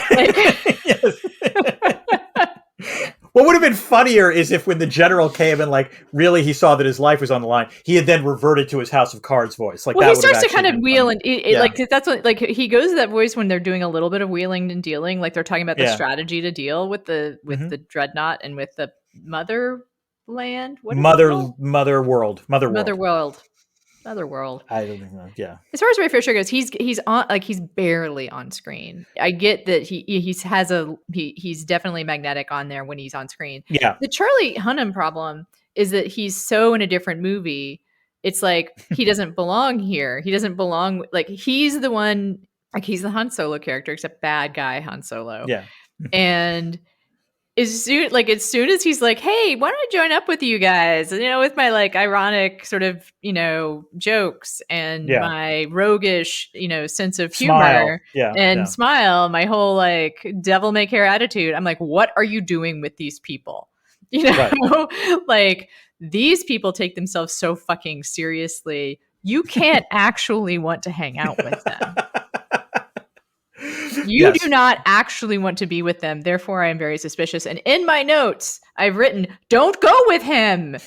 [SPEAKER 2] What would have been funnier is if when the general came and really he saw that his life was on the line, he had then reverted to his House of Cards voice. He
[SPEAKER 1] starts to kind of wheel and that's what he goes to that voice when they're doing a little bit of wheeling and dealing, like they're talking about the strategy to deal with the dreadnought and with the Motherland.
[SPEAKER 2] Motherworld. I don't know. Yeah.
[SPEAKER 1] As far as Ray Fisher goes, he's on he's barely on screen. I get that he's definitely magnetic on there when he's on screen.
[SPEAKER 2] Yeah.
[SPEAKER 1] The Charlie Hunnam problem is that he's so in a different movie. It's like he doesn't belong here. He doesn't belong. He's the one. He's the Han Solo character, except bad guy Han Solo.
[SPEAKER 2] Yeah.
[SPEAKER 1] And as soon as he's like, hey, why don't I join up with you guys? With my ironic sort of, jokes and my roguish, sense of humor smile, my whole devil may care attitude. I'm like, what are you doing with these people? These people take themselves so fucking seriously. You can't actually want to hang out with them. You do not actually want to be with them. Therefore, I am very suspicious. And in my notes, I've written, don't go with him,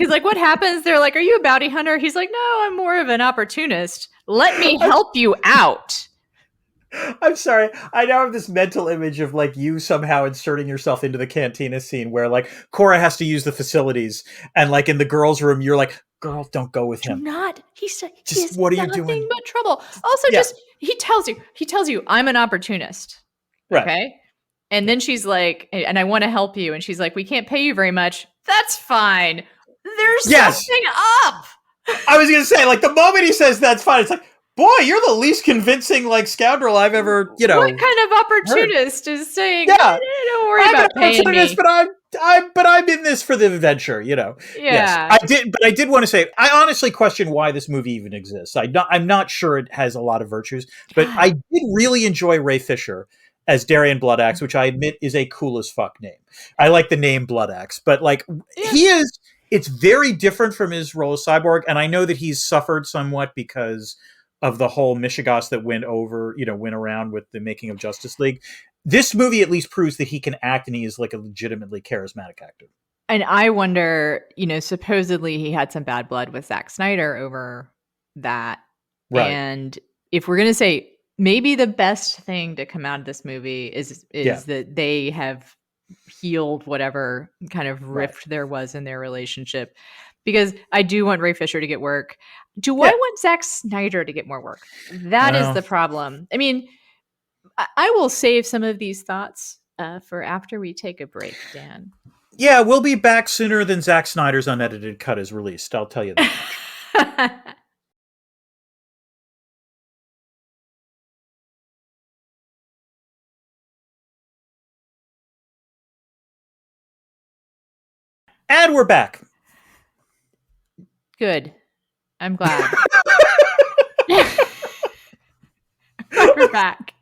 [SPEAKER 1] Because what happens? They're like, are you a bounty hunter? He's like, no, I'm more of an opportunist. Let me help you out.
[SPEAKER 2] I'm sorry. I now have this mental image of you somehow inserting yourself into the cantina scene where Cora has to use the facilities and in the girls' room, you're like, girl, don't go with him.
[SPEAKER 1] Do not. He's
[SPEAKER 2] what are you doing?
[SPEAKER 1] Nothing but trouble. Also, he tells you, I'm an opportunist.
[SPEAKER 2] Right.
[SPEAKER 1] Okay. And then she's like, and I want to help you. And she's like, we can't pay you very much. That's fine. There's something up.
[SPEAKER 2] I was going to say, the moment he says that's fine, it's like, boy, you're the least convincing scoundrel I've ever,
[SPEAKER 1] What kind of opportunist is saying, don't worry about paying me.
[SPEAKER 2] But I'm in this for the adventure,
[SPEAKER 1] Yeah.
[SPEAKER 2] Yes, I did want to say, I honestly question why this movie even exists. I'm not sure it has a lot of virtues, but I did really enjoy Ray Fisher as Darian Bloodaxe, which I admit is a cool as fuck name. I like the name Bloodaxe, but he is. It's very different from his role as Cyborg, and I know that he's suffered somewhat because of the whole mishigas that went around with the making of Justice League. This movie at least proves that he can act, and he is a legitimately charismatic actor.
[SPEAKER 1] And I wonder, supposedly he had some bad blood with Zack Snyder over that. Right. And if we're going to say maybe the best thing to come out of this movie is that they have healed whatever kind of rift there was in their relationship. Because I do want Ray Fisher to get work. Do I want Zack Snyder to get more work? That is the problem. I mean, I will save some of these thoughts for after we take a break, Dan.
[SPEAKER 2] Yeah, we'll be back sooner than Zack Snyder's unedited cut is released. I'll tell you that. And we're back.
[SPEAKER 1] Good. I'm glad. We're back.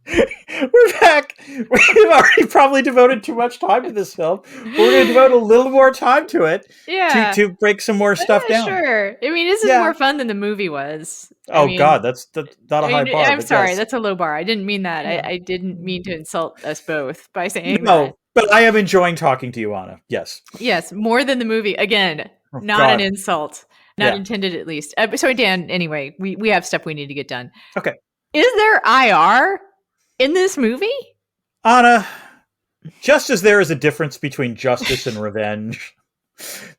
[SPEAKER 2] We're back. We've already probably devoted too much time to this film. We're going to devote a little more time to it.
[SPEAKER 1] Yeah.
[SPEAKER 2] To break some more stuff down.
[SPEAKER 1] Sure. I mean, this is more fun than the movie was.
[SPEAKER 2] God, that's not a high bar.
[SPEAKER 1] I'm sorry, that's a low bar. I didn't mean that. I didn't mean to insult us both by saying
[SPEAKER 2] that. But I am enjoying talking to you, Anna. Yes.
[SPEAKER 1] Yes, more than the movie. Again, not an insult. Not intended, at least. So, Dan, anyway, we have stuff we need to get done.
[SPEAKER 2] Okay.
[SPEAKER 1] Is there IR in this movie?
[SPEAKER 2] Anna, just as there is a difference between justice and revenge,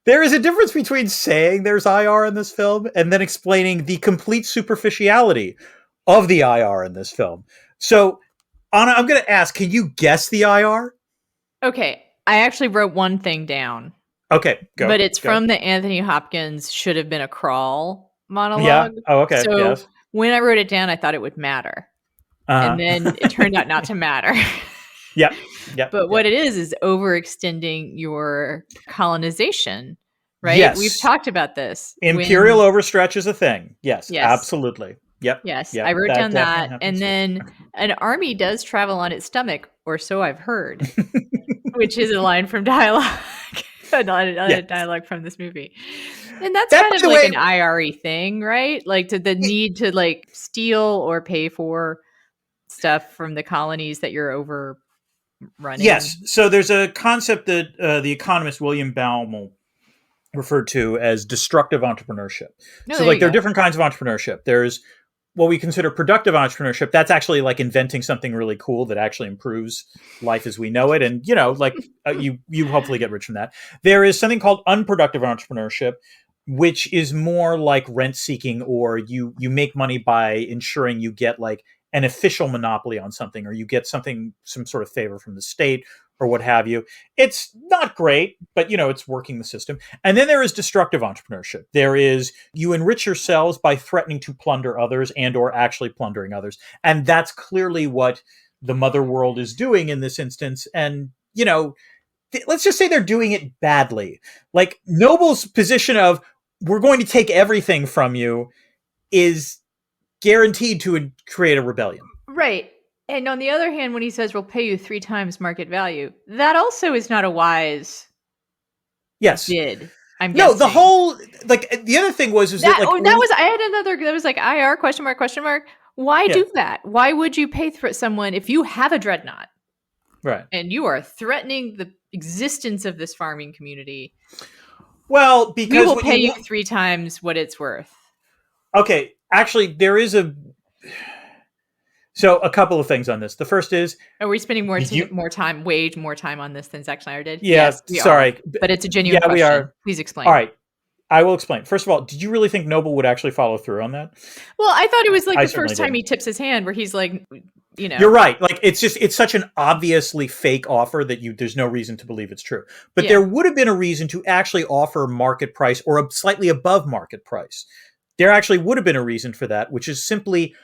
[SPEAKER 2] there is a difference between saying there's IR in this film and then explaining the complete superficiality of the IR in this film. So, Anna, I'm going to ask, can you guess the IR?
[SPEAKER 1] Okay. I actually wrote one thing down.
[SPEAKER 2] Okay, go.
[SPEAKER 1] But it's from the Anthony Hopkins Should Have Been a Crawl monologue.
[SPEAKER 2] Yeah. Oh, okay.
[SPEAKER 1] So
[SPEAKER 2] yes.
[SPEAKER 1] when I wrote it down, I thought it would matter. And then it turned out not to matter.
[SPEAKER 2] Yeah.
[SPEAKER 1] But what it is overextending your colonization, right?
[SPEAKER 2] Yes.
[SPEAKER 1] We've talked about this.
[SPEAKER 2] Imperial overstretch is a thing. Yes. Absolutely. Yep.
[SPEAKER 1] Yes. I wrote down that. And then an army does travel on its stomach, or so I've heard, which is a line from dialogue. Another dialogue from this movie. And that's kind of like an IRE thing, right? Like the need to like steal or pay for stuff from the colonies that you're overrunning.
[SPEAKER 2] Yes. So there's a concept that the economist William Baumol referred to as destructive entrepreneurship. So like there are different kinds of entrepreneurship. There's what we consider productive entrepreneurship. That's actually like inventing something really cool that actually improves life as we know it. And, like you hopefully get rich from that. There is something called unproductive entrepreneurship, which is more like rent seeking, or you make money by ensuring you get like an official monopoly on something, or you get some sort of favor from the state or what have you. It's not great, but it's working the system. And then there is destructive entrepreneurship. There is you enrich yourselves by threatening to plunder others and or actually plundering others. And that's clearly what the mother world is doing in this instance. And, let's just say they're doing it badly. Like Noble's position of we're going to take everything from you is guaranteed to create a rebellion.
[SPEAKER 1] Right. And on the other hand, when he says we'll pay you 3 times market value, that also is not a wise bid. I'm guessing.
[SPEAKER 2] No, the whole the other thing was
[SPEAKER 1] that was like IR question mark. Why do that? Why would you pay for someone if you have a dreadnought?
[SPEAKER 2] Right.
[SPEAKER 1] And you are threatening the existence of this farming community.
[SPEAKER 2] Well, because
[SPEAKER 1] we will pay you 3 times what it's worth.
[SPEAKER 2] Okay, actually there is So a couple of things on this. The first is,
[SPEAKER 1] are we spending way more time on this than Zack Snyder did?
[SPEAKER 2] Yeah, yes, sorry.
[SPEAKER 1] But it's a genuine question. We are. Please explain.
[SPEAKER 2] All right. I will explain. First of all, did you really think Noble would actually follow through on that?
[SPEAKER 1] Well, I thought it was like the first time he tips his hand where he's like,
[SPEAKER 2] You're right. Like it's such an obviously fake offer that there's no reason to believe it's true. But there would have been a reason to actually offer market price or a slightly above market price. There actually would have been a reason for that, which is simply,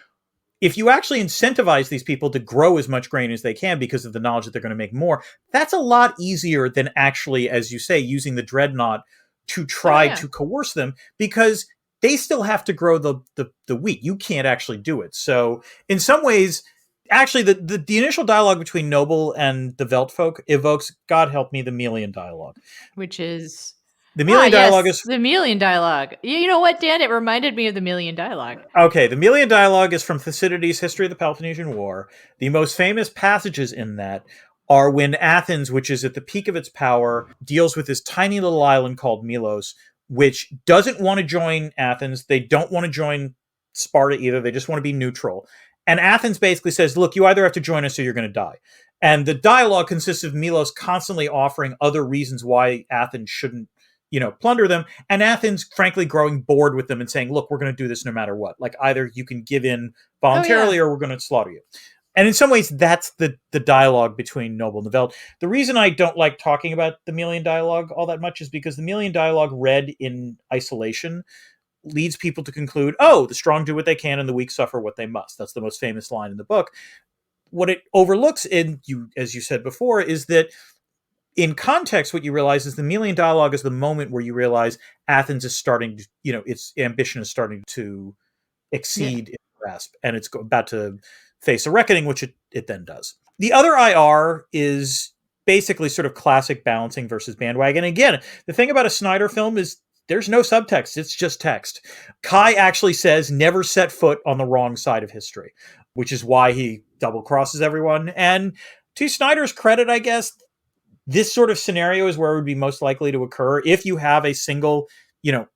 [SPEAKER 2] if you actually incentivize these people to grow as much grain as they can because of the knowledge that they're going to make more, that's a lot easier than actually, as you say, using the dreadnought to try to coerce them, because they still have to grow the wheat. You can't actually do it. So in some ways, actually, the initial dialogue between Noble and the Veltfolk evokes, God help me, the Melian dialogue.
[SPEAKER 1] Which is...
[SPEAKER 2] The Melian dialogue is...
[SPEAKER 1] The Melian dialogue. You know what, Dan? It reminded me of the Melian dialogue.
[SPEAKER 2] Okay, the Melian dialogue is from Thucydides' History of the Peloponnesian War. The most famous passages in that are when Athens, which is at the peak of its power, deals with this tiny little island called Melos, which doesn't want to join Athens. They don't want to join Sparta either. They just want to be neutral. And Athens basically says, look, you either have to join us or you're going to die. And the dialogue consists of Melos constantly offering other reasons why Athens shouldn't, plunder them. And Athens, frankly, growing bored with them and saying, look, we're going to do this no matter what. Like, either you can give in voluntarily or we're going to slaughter you. And in some ways, that's the dialogue between Noble and the Veld. The reason I don't like talking about the Melian dialogue all that much is because the Melian dialogue read in isolation leads people to conclude, oh, the strong do what they can and the weak suffer what they must. That's the most famous line in the book. What it overlooks, as you said before, is that in context, what you realize is the Melian dialogue is the moment where you realize Athens is starting to, its ambition is starting to exceed its grasp, and it's about to face a reckoning, which it then does. The other IR is basically sort of classic balancing versus bandwagon. Again, the thing about a Snyder film is there's no subtext. It's just text. Kai actually says never set foot on the wrong side of history, which is why he double crosses everyone. And to Snyder's credit, I guess, this sort of scenario is where it would be most likely to occur if you have a single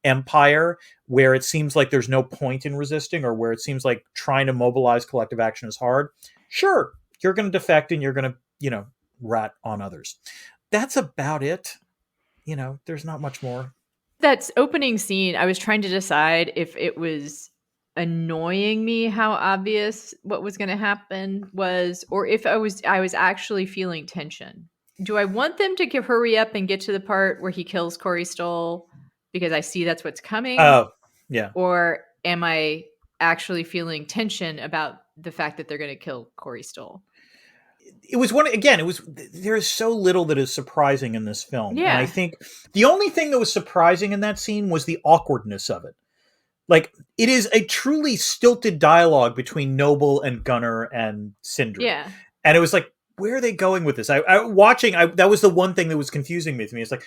[SPEAKER 2] empire where it seems like there's no point in resisting, or where it seems like trying to mobilize collective action is hard, sure, you're going to defect and you're going to, rat on others. That's about it. There's not much more.
[SPEAKER 1] That opening scene, I was trying to decide if it was annoying me how obvious what was going to happen was, or if I was actually feeling tension. Do I want them to hurry up and get to the part where he kills Corey Stoll because I see that's what's coming?
[SPEAKER 2] Oh, yeah.
[SPEAKER 1] Or am I actually feeling tension about the fact that they're going to kill Corey Stoll?
[SPEAKER 2] It was there is so little that is surprising in this film.
[SPEAKER 1] Yeah.
[SPEAKER 2] And I think the only thing that was surprising in that scene was the awkwardness of it. Like, it is a truly stilted dialogue between Noble and Gunnar and Sindri.
[SPEAKER 1] Yeah.
[SPEAKER 2] And it was like, where are they going with this? That was the one thing that was confusing me to me. It's like,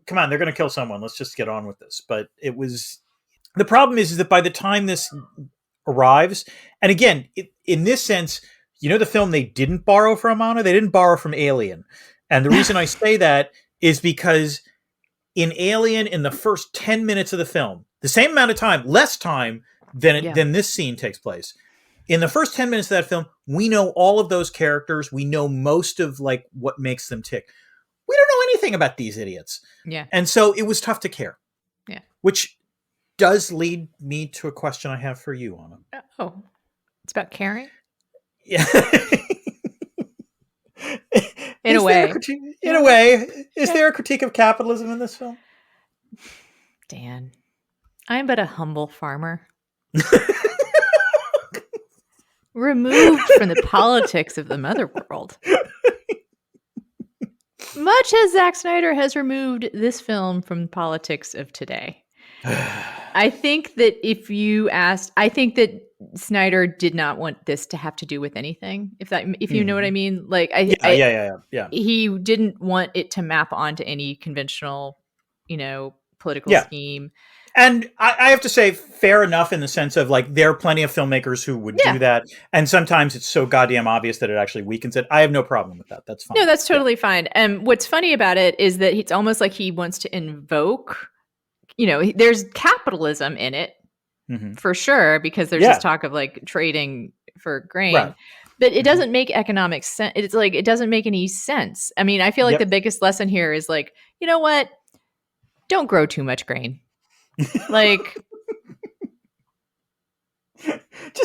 [SPEAKER 2] come on, they're going to kill someone. Let's just get on with this. But the problem is that by the time this arrives, and again, in this sense, the film they didn't borrow from Anna, they didn't borrow from Alien. And the reason I say that is because in Alien, in the first 10 minutes of the film, the same amount of time, less time than this scene takes place. In the first 10 minutes of that film, we know all of those characters. We know most of what makes them tick. We don't know anything about these idiots.
[SPEAKER 1] Yeah.
[SPEAKER 2] And so it was tough to care.
[SPEAKER 1] Yeah. Which
[SPEAKER 2] does lead me to a question I have for you, Anna.
[SPEAKER 1] Oh, it's about caring?
[SPEAKER 2] Yeah.
[SPEAKER 1] In a way.
[SPEAKER 2] Is there a critique of capitalism in this film?
[SPEAKER 1] Dan, I am but a humble farmer. Removed from the politics of the mother world. Much as Zack Snyder has removed this film from the politics of today. I think that I think that Snyder did not want this to have to do with anything. If you know what I mean, like
[SPEAKER 2] yeah.
[SPEAKER 1] He didn't want it to map onto any conventional, political scheme.
[SPEAKER 2] And I have to say, fair enough in the sense of there are plenty of filmmakers who would do that. And sometimes it's so goddamn obvious that it actually weakens it. I have no problem with that. That's fine.
[SPEAKER 1] No, that's totally fine. And what's funny about it is that it's almost like he wants to invoke, there's capitalism in it for sure, because there's this talk of trading for grain. Right. But it doesn't make economic sense. It's it doesn't make any sense. I mean, I feel like the biggest lesson here is you know what? Don't grow too much grain.
[SPEAKER 2] Just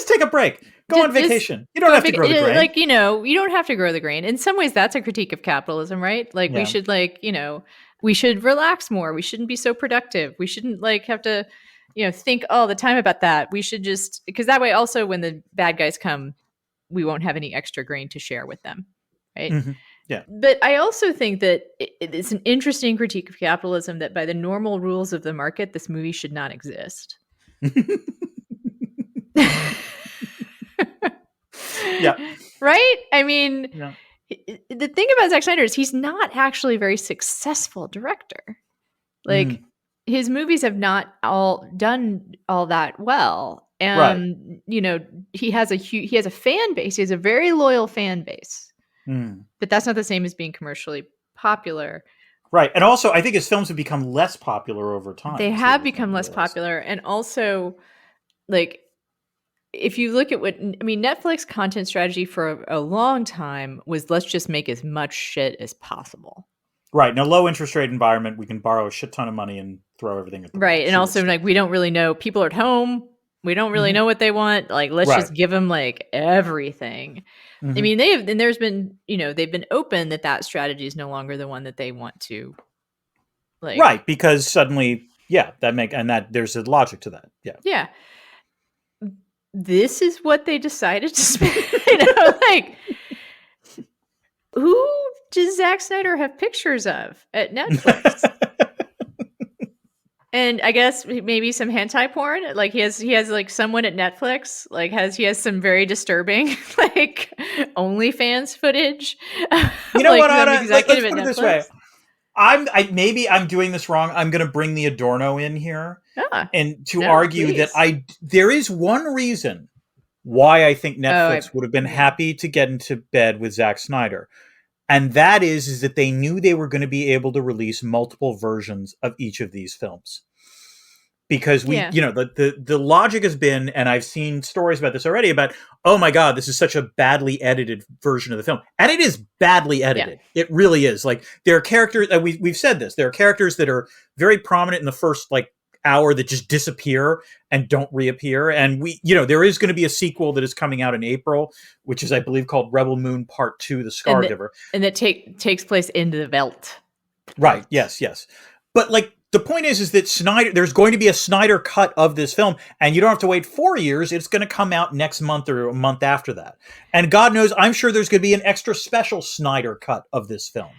[SPEAKER 2] take a break. Go on vacation. You don't have to grow the grain.
[SPEAKER 1] You don't have to grow the grain. In some ways, that's a critique of capitalism, right? We should we should relax more. We shouldn't be so productive. We shouldn't have to, think all the time about that. We should just, because that way also when the bad guys come, we won't have any extra grain to share with them. Right.
[SPEAKER 2] Mm-hmm. Yeah.
[SPEAKER 1] But I also think that it's an interesting critique of capitalism that by the normal rules of the market, this movie should not exist.
[SPEAKER 2] Yeah.
[SPEAKER 1] Right? I mean, the thing about Zack Snyder is he's not actually a very successful director. His movies have not all done all that well. And, he has a fan base. He has a very loyal fan base. But that's not the same as being commercially popular.
[SPEAKER 2] Right. And also, I think his films have become less popular over time.
[SPEAKER 1] They have become less popular. And also, if you look at Netflix content strategy for a long time was let's just make as much shit as possible.
[SPEAKER 2] Right. In a low interest rate environment, we can borrow a shit ton of money and throw everything at the
[SPEAKER 1] right. And also, we don't really know. People are at home. We don't really know what they want. Let's just give them everything. Mm-hmm. I mean, there's been, they've been open that strategy is no longer the one that they want to.
[SPEAKER 2] Right. Because suddenly, there's a logic to that. Yeah.
[SPEAKER 1] Yeah. This is what they decided to spend. Who does Zack Snyder have pictures of at Netflix? And I guess maybe some hentai porn. He has someone at Netflix. He has some very disturbing OnlyFans footage.
[SPEAKER 2] You know what, Anna? Let's put it this way. Maybe I'm doing this wrong. I'm going to bring the Adorno in here and to argue that there is one reason why I think Netflix would have been happy to get into bed with Zack Snyder. And that is that they knew they were going to be able to release multiple versions of each of these films. because we, the logic has been, and I've seen stories about this already, about, oh my God, this is such a badly edited version of the film. And it is badly edited. Yeah. It really is. Like, there are characters, we've said this, there are characters that are very prominent in the first, like, hour that just disappear and don't reappear. And there is going to be a sequel that is coming out in April, which is, I believe, called Rebel Moon Part 2, The Scargiver.
[SPEAKER 1] And that takes place in the Welt.
[SPEAKER 2] Right. Yes. But, like, the point is that there's going to be a Snyder cut of this film, and you don't have to wait 4 years. It's going to come out next month or a month after that. And God knows, I'm sure there's going to be an extra special Snyder cut of this film.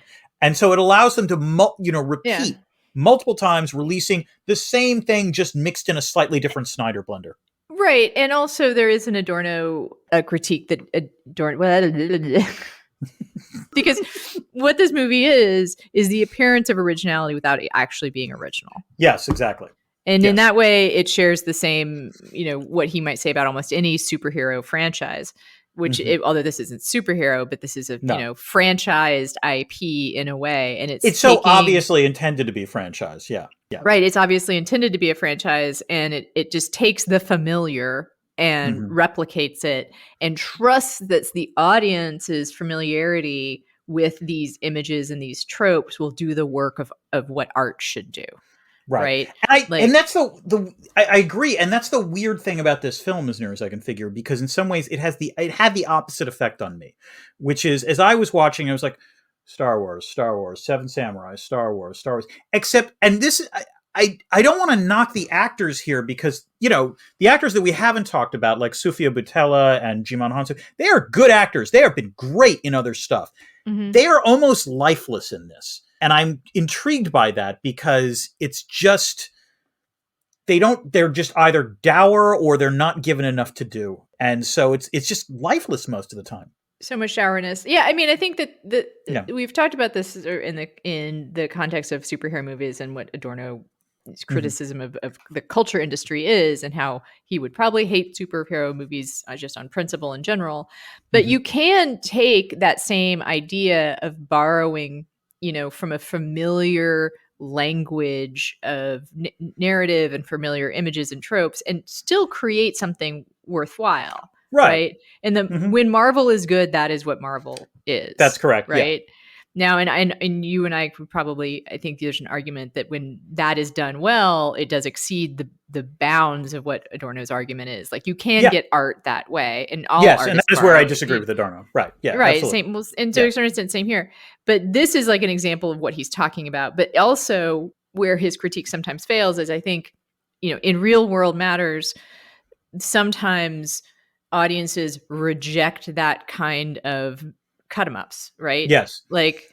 [SPEAKER 2] And so it allows them to, repeat multiple times, releasing the same thing, just mixed in a slightly different Snyder blender.
[SPEAKER 1] Right. And also there is an Adorno critique that because what this movie is the appearance of originality without actually being original.
[SPEAKER 2] Yes, exactly.
[SPEAKER 1] And in that way, it shares the same, what he might say about almost any superhero franchise, which, although this isn't superhero, but this is a, franchised IP in a way. And it's
[SPEAKER 2] so obviously intended to be a franchise. Yeah.
[SPEAKER 1] Right. It's obviously intended to be a franchise, and it just takes the familiar and replicates it and trusts that the audience's familiarity with these images and these tropes will do the work of what art should do. Right.
[SPEAKER 2] And that's I agree. And that's the weird thing about this film, as near as I can figure, because in some ways it had the opposite effect on me, which is, as I was watching, I was like, Star Wars, Seven Samurai, Star Wars, except, and this, I don't want to knock the actors here, because, the actors that we haven't talked about, like Sofia Boutella and Jimon Hansu, they are good actors. They have been great in other stuff. Mm-hmm. They are almost lifeless in this. And I'm intrigued by that, because it's just, they're just either dour or they're not given enough to do. And so it's just lifeless most of the time.
[SPEAKER 1] So much sourness. Yeah, I mean, I think that we've talked about this in the context of superhero movies and what Adorno's criticism of the culture industry is, and how he would probably hate superhero movies just on principle in general. But you can take that same idea of borrowing, from a familiar language of narrative and familiar images and tropes, and still create something worthwhile. Right. And when Marvel is good, that is what Marvel is.
[SPEAKER 2] That's correct.
[SPEAKER 1] Right. Yeah. Now, and you and I could probably, I think there's an argument that when that is done well, it does exceed the bounds of what Adorno's argument is. Like, you can get art that way, and all
[SPEAKER 2] and that is where I disagree with Adorno. Right. Yeah.
[SPEAKER 1] Right.
[SPEAKER 2] Absolutely.
[SPEAKER 1] Same. Well, and to a certain extent, same here. But this is like an example of what he's talking about. But also where his critique sometimes fails is, I think, in real world matters, sometimes audiences reject that kind of cut 'em ups, right?
[SPEAKER 2] Yes.
[SPEAKER 1] Like,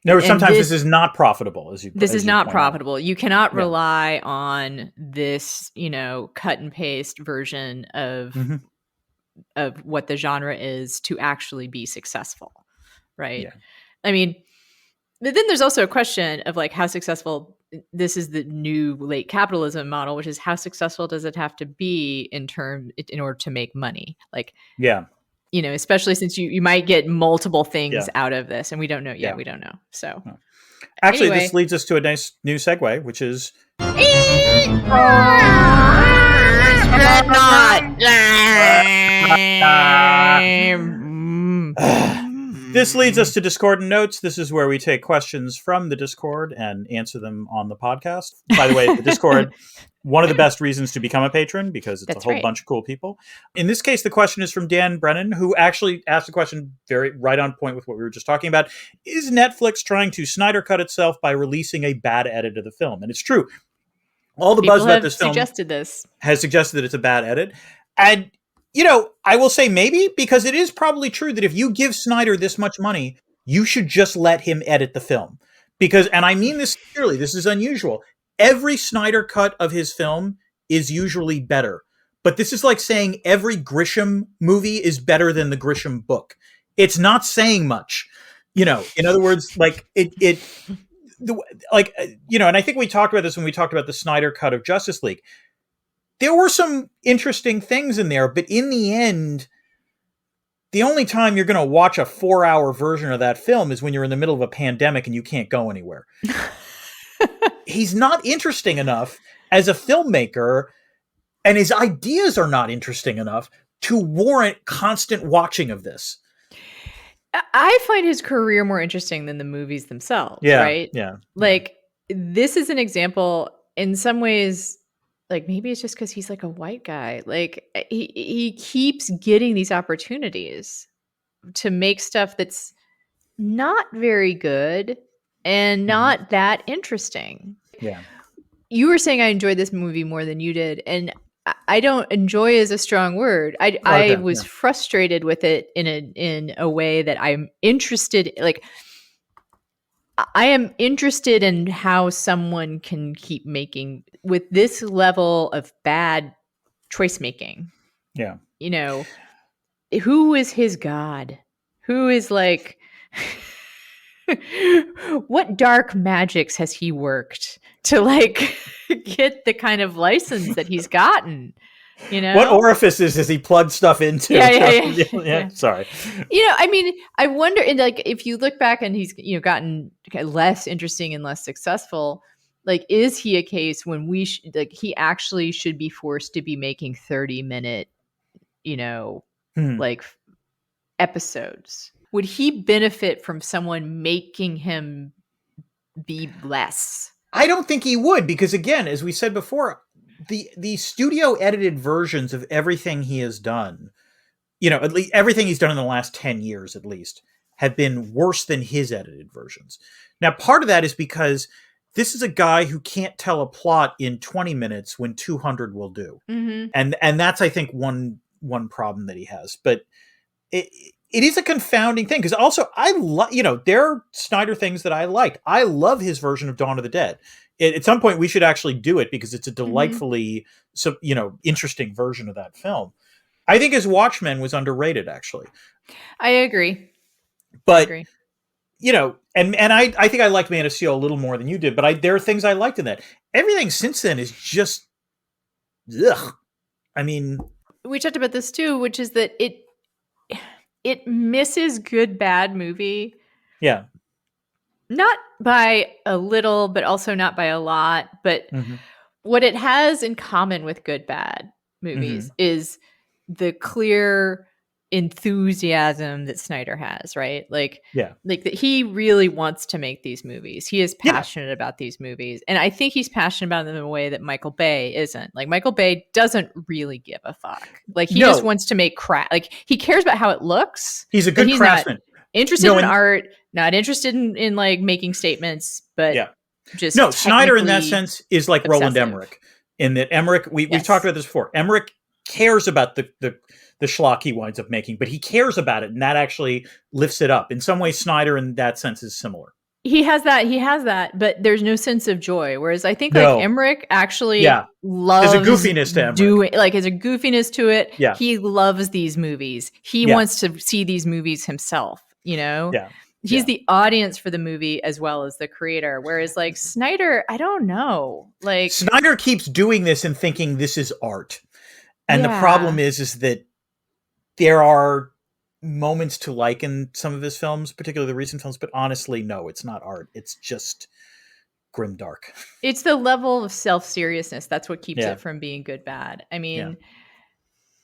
[SPEAKER 2] no, sometimes this is not profitable,
[SPEAKER 1] this is not profitable. You cannot rely on this, cut and paste version of what the genre is to actually be successful, right? Yeah. I mean, but then there's also a question of, like, how successful. This is the new late capitalism model, which is, how successful does it have to be in order to make money? Like, especially since you might get multiple things out of this, and we don't know yet. We don't know. So
[SPEAKER 2] actually, this leads us to a nice new segue, which is This leads us to Discord and Notes. This is where we take questions from the Discord and answer them on the podcast. By the way, the Discord, one of the best reasons to become a patron, because it's a whole bunch of cool people. In this case, the question is from Dan Brennan, who actually asked a question very right on point with what we were just talking about. Is Netflix trying to Snyder cut itself by releasing a bad edit of the film? And it's true. All the buzz about this film has suggested that it's a bad edit. And I will say maybe, because it is probably true that if you give Snyder this much money, you should just let him edit the film. Because, and I mean this sincerely, this is unusual, every Snyder cut of his film is usually better. But this is like saying every Grisham movie is better than the Grisham book. It's not saying much. In other words, like, and I think we talked about this when we talked about the Snyder cut of Justice League. There were some interesting things in there, but in the end, the only time you're going to watch a 4-hour version of that film is when you're in the middle of a pandemic and you can't go anywhere. He's not interesting enough. as a filmmaker, and his ideas are not interesting enough to warrant constant watching of this.
[SPEAKER 1] I find his career more interesting than the movies themselves, right?
[SPEAKER 2] Yeah.
[SPEAKER 1] Like, this is an example in some ways, like maybe it's just because he's like a white guy. Like he keeps getting these opportunities to make stuff that's not very good and not that interesting.
[SPEAKER 2] Yeah.
[SPEAKER 1] You were saying I enjoyed this movie more than you did, and I don't enjoy is a strong word. I was frustrated with it in a way that I'm interested. Like, I am interested in how someone can keep making with this level of bad choice making.
[SPEAKER 2] Yeah.
[SPEAKER 1] You know, who is his God? Who is like, what dark magics has he worked to like get the kind of license that he's gotten? You know,
[SPEAKER 2] what orifices has he plugged stuff into?
[SPEAKER 1] Yeah.
[SPEAKER 2] Sorry.
[SPEAKER 1] You know, I mean, I wonder, and like, if you look back and he's, you know, gotten less interesting and less successful, like, is he a case when we like he actually should be forced to be making 30-minute, you know, like episodes? Would he benefit from someone making him be less?
[SPEAKER 2] I don't think he would, because again, as we said before, the studio edited versions of everything he has done, you know, at least everything he's done in the last 10 years, at least, have been worse than his edited versions. Now, part of that is because this is a guy who can't tell a plot in 20 minutes when 200 will do. And that's, I think, one problem that he has. But it is a confounding thing, because also you know, there are Snyder things that I liked. I love his version of Dawn of the Dead. At some point we should actually do it, because it's a delightfully, you know, interesting version of that film. I think his Watchmen was underrated, actually.
[SPEAKER 1] I agree.
[SPEAKER 2] But, you know, and I think I liked Man of Steel a little more than you did, but there are things I liked in that. Everything since then is just, ugh. I mean,
[SPEAKER 1] we talked about this too, which is that it misses good, bad movie.
[SPEAKER 2] Yeah.
[SPEAKER 1] Not by a little, but also not by a lot. But what it has in common with good, bad movies is the clear enthusiasm that Snyder has, right? Like that he really wants to make these movies. He is passionate about these movies. And I think he's passionate about them in a way that Michael Bay isn't. Like, Michael Bay doesn't really give a fuck. Like, he just wants to make crap. Like, he cares about how it looks.
[SPEAKER 2] He's a good craftsman.
[SPEAKER 1] Interested in art, not interested in like making statements, but just
[SPEAKER 2] Snyder in that sense is like obsessive. Roland Emmerich, in that Emmerich, we've talked about this before. Emmerich cares about the schlock he winds up making, but he cares about it, and that actually lifts it up. In some ways, Snyder in that sense is similar.
[SPEAKER 1] He has that, but there's no sense of joy. Whereas I think like Emmerich actually loves
[SPEAKER 2] there's a goofiness to Emmerich.
[SPEAKER 1] There's a goofiness to it. Yeah. He loves these movies. He wants to see these movies himself, you know? Yeah. He's the audience for the movie as well as the creator. Whereas like Snyder, I don't know. Like,
[SPEAKER 2] Snyder keeps doing this and thinking this is art. And the problem is that there are moments to like in some of his films, particularly the recent films, but honestly, no, it's not art. It's just grimdark. It's
[SPEAKER 1] the level of self-seriousness. That's what keeps it from being good, bad. I mean,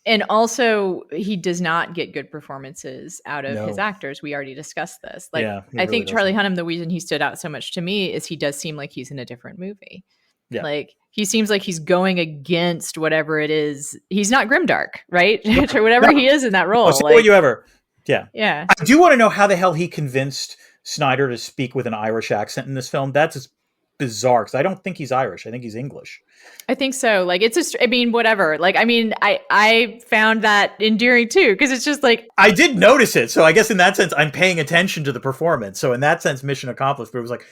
[SPEAKER 1] and also he does not get good performances out of his actors. We already discussed this. Like, I think Charlie Hunnam, the reason he stood out so much to me is he does seem like he's in a different movie. Yeah. Like, he seems like he's going against whatever it is. He's not grimdark, right? Or whatever he is in that role.
[SPEAKER 2] Like, you ever. Yeah.
[SPEAKER 1] Yeah.
[SPEAKER 2] I do want to know how the hell he convinced Snyder to speak with an Irish accent in this film. That's just bizarre, because I don't think he's Irish. I think he's English.
[SPEAKER 1] I think so. Like, it's just, I mean, whatever. Like, I mean, I found that endearing too, because it's just like,
[SPEAKER 2] I did notice it. So I guess in that sense, I'm paying attention to the performance. So in that sense, mission accomplished. But it was like,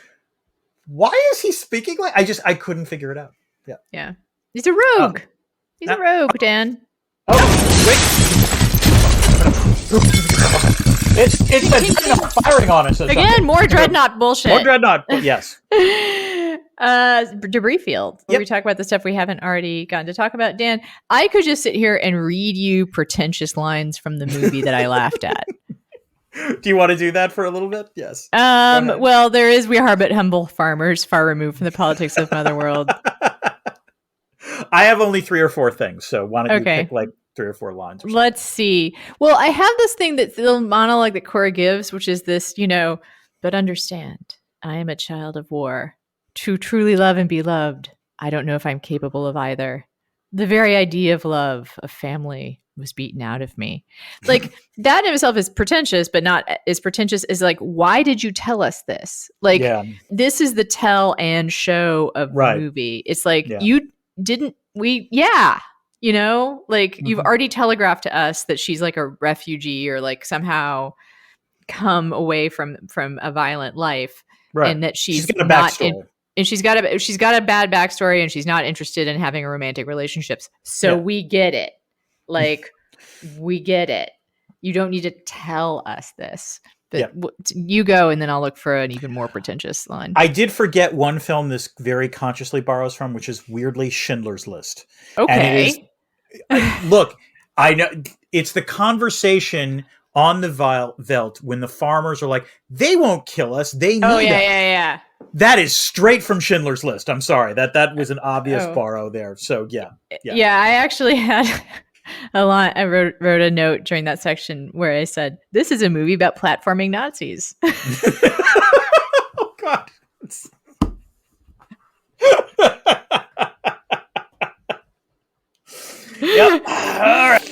[SPEAKER 2] why is he speaking like? I couldn't figure it out. Yeah.
[SPEAKER 1] Yeah. He's a rogue. He's a rogue, Dan.
[SPEAKER 2] Oh, wait. It's the dreadnought firing on us.
[SPEAKER 1] Again, more dreadnought bullshit.
[SPEAKER 2] More dreadnought. Yes.
[SPEAKER 1] Debris field. Where we talk about the stuff we haven't already gotten to talk about. Dan, I could just sit here and read you pretentious lines from the movie that I laughed at.
[SPEAKER 2] Do you want to do that for a little bit? Yes.
[SPEAKER 1] Well, there is, we are but humble farmers, far removed from the politics of Motherworld.
[SPEAKER 2] I have only 3 or 4 things, so why don't you pick like 3 or 4 lines?
[SPEAKER 1] Let's see. Well, I have this thing that the monologue that Cora gives, which is this, but understand, I am a child of war. To truly love and be loved, I don't know if I'm capable of either. The very idea of love, of family, was beaten out of me. Like, that in itself is pretentious, but not as pretentious as like, why did you tell us this? Like, this is the tell and show of the movie. It's like, you didn't, you've already telegraphed to us that she's like a refugee or like somehow come away from a violent life, and that she's
[SPEAKER 2] got a backstory.
[SPEAKER 1] And she's got a bad backstory, and she's not interested in having romantic relationships. So we get it. Like, we get it. You don't need to tell us this. But you go, and then I'll look for an even more pretentious line.
[SPEAKER 2] I did forget one film this very consciously borrows from, which is weirdly Schindler's List.
[SPEAKER 1] Okay.
[SPEAKER 2] And it is, look, I know it's the conversation on the veldt when the farmers are like, they won't kill us. They need us.
[SPEAKER 1] Yeah.
[SPEAKER 2] That is straight from Schindler's List. I'm sorry. That was an obvious borrow there. So yeah.
[SPEAKER 1] I actually had a line. I wrote a note during that section where I said, "This is a movie about platforming Nazis."
[SPEAKER 2] Oh God. Yep. All right.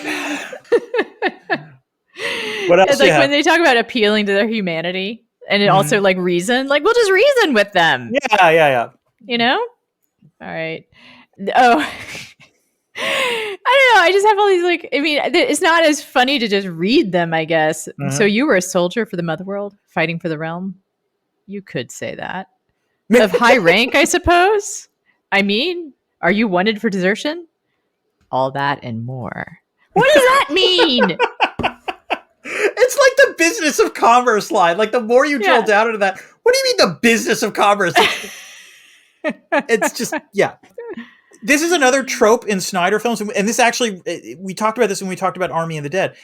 [SPEAKER 2] What else?
[SPEAKER 1] It's like when they talk about appealing to their humanity, and it also like reason, like we'll just reason with them.
[SPEAKER 2] Yeah.
[SPEAKER 1] All right. Oh. I don't know. I just have all these it's not as funny to just read them, I guess. So you were a soldier for the Motherworld, fighting for the realm. You could say that. Of high rank, I suppose. I mean, are you wanted for desertion? All that and more. What does that mean?
[SPEAKER 2] It's like the business of commerce line. Like the more you drill down into that, what do you mean the business of commerce? It's just, This is another trope in Snyder films. And this actually, we talked about this when we talked about Army of the Dead.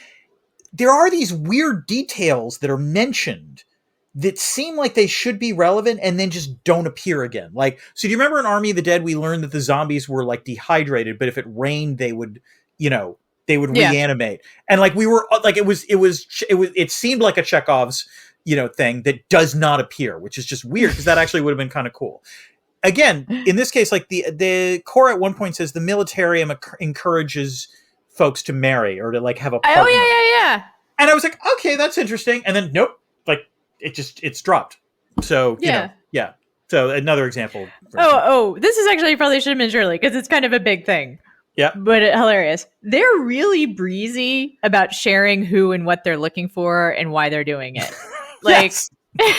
[SPEAKER 2] There are these weird details that are mentioned that seem like they should be relevant and then just don't appear again. Like, so do you remember in Army of the Dead, we learned that the zombies were like dehydrated, but if it rained, they would, reanimate. And like, we were like, it seemed like a Chekhov's, thing that does not appear, which is just weird because that actually would have been kind of cool. Again, in this case, like the core at one point says the military encourages folks to marry or to like have a partner.
[SPEAKER 1] Oh yeah.
[SPEAKER 2] And I was like, okay, that's interesting. And then nope, like it's dropped. So So another example.
[SPEAKER 1] This is actually probably should have been Shirley because it's kind of a big thing.
[SPEAKER 2] Yeah,
[SPEAKER 1] but hilarious. They're really breezy about sharing who and what they're looking for and why they're doing it. Like. They're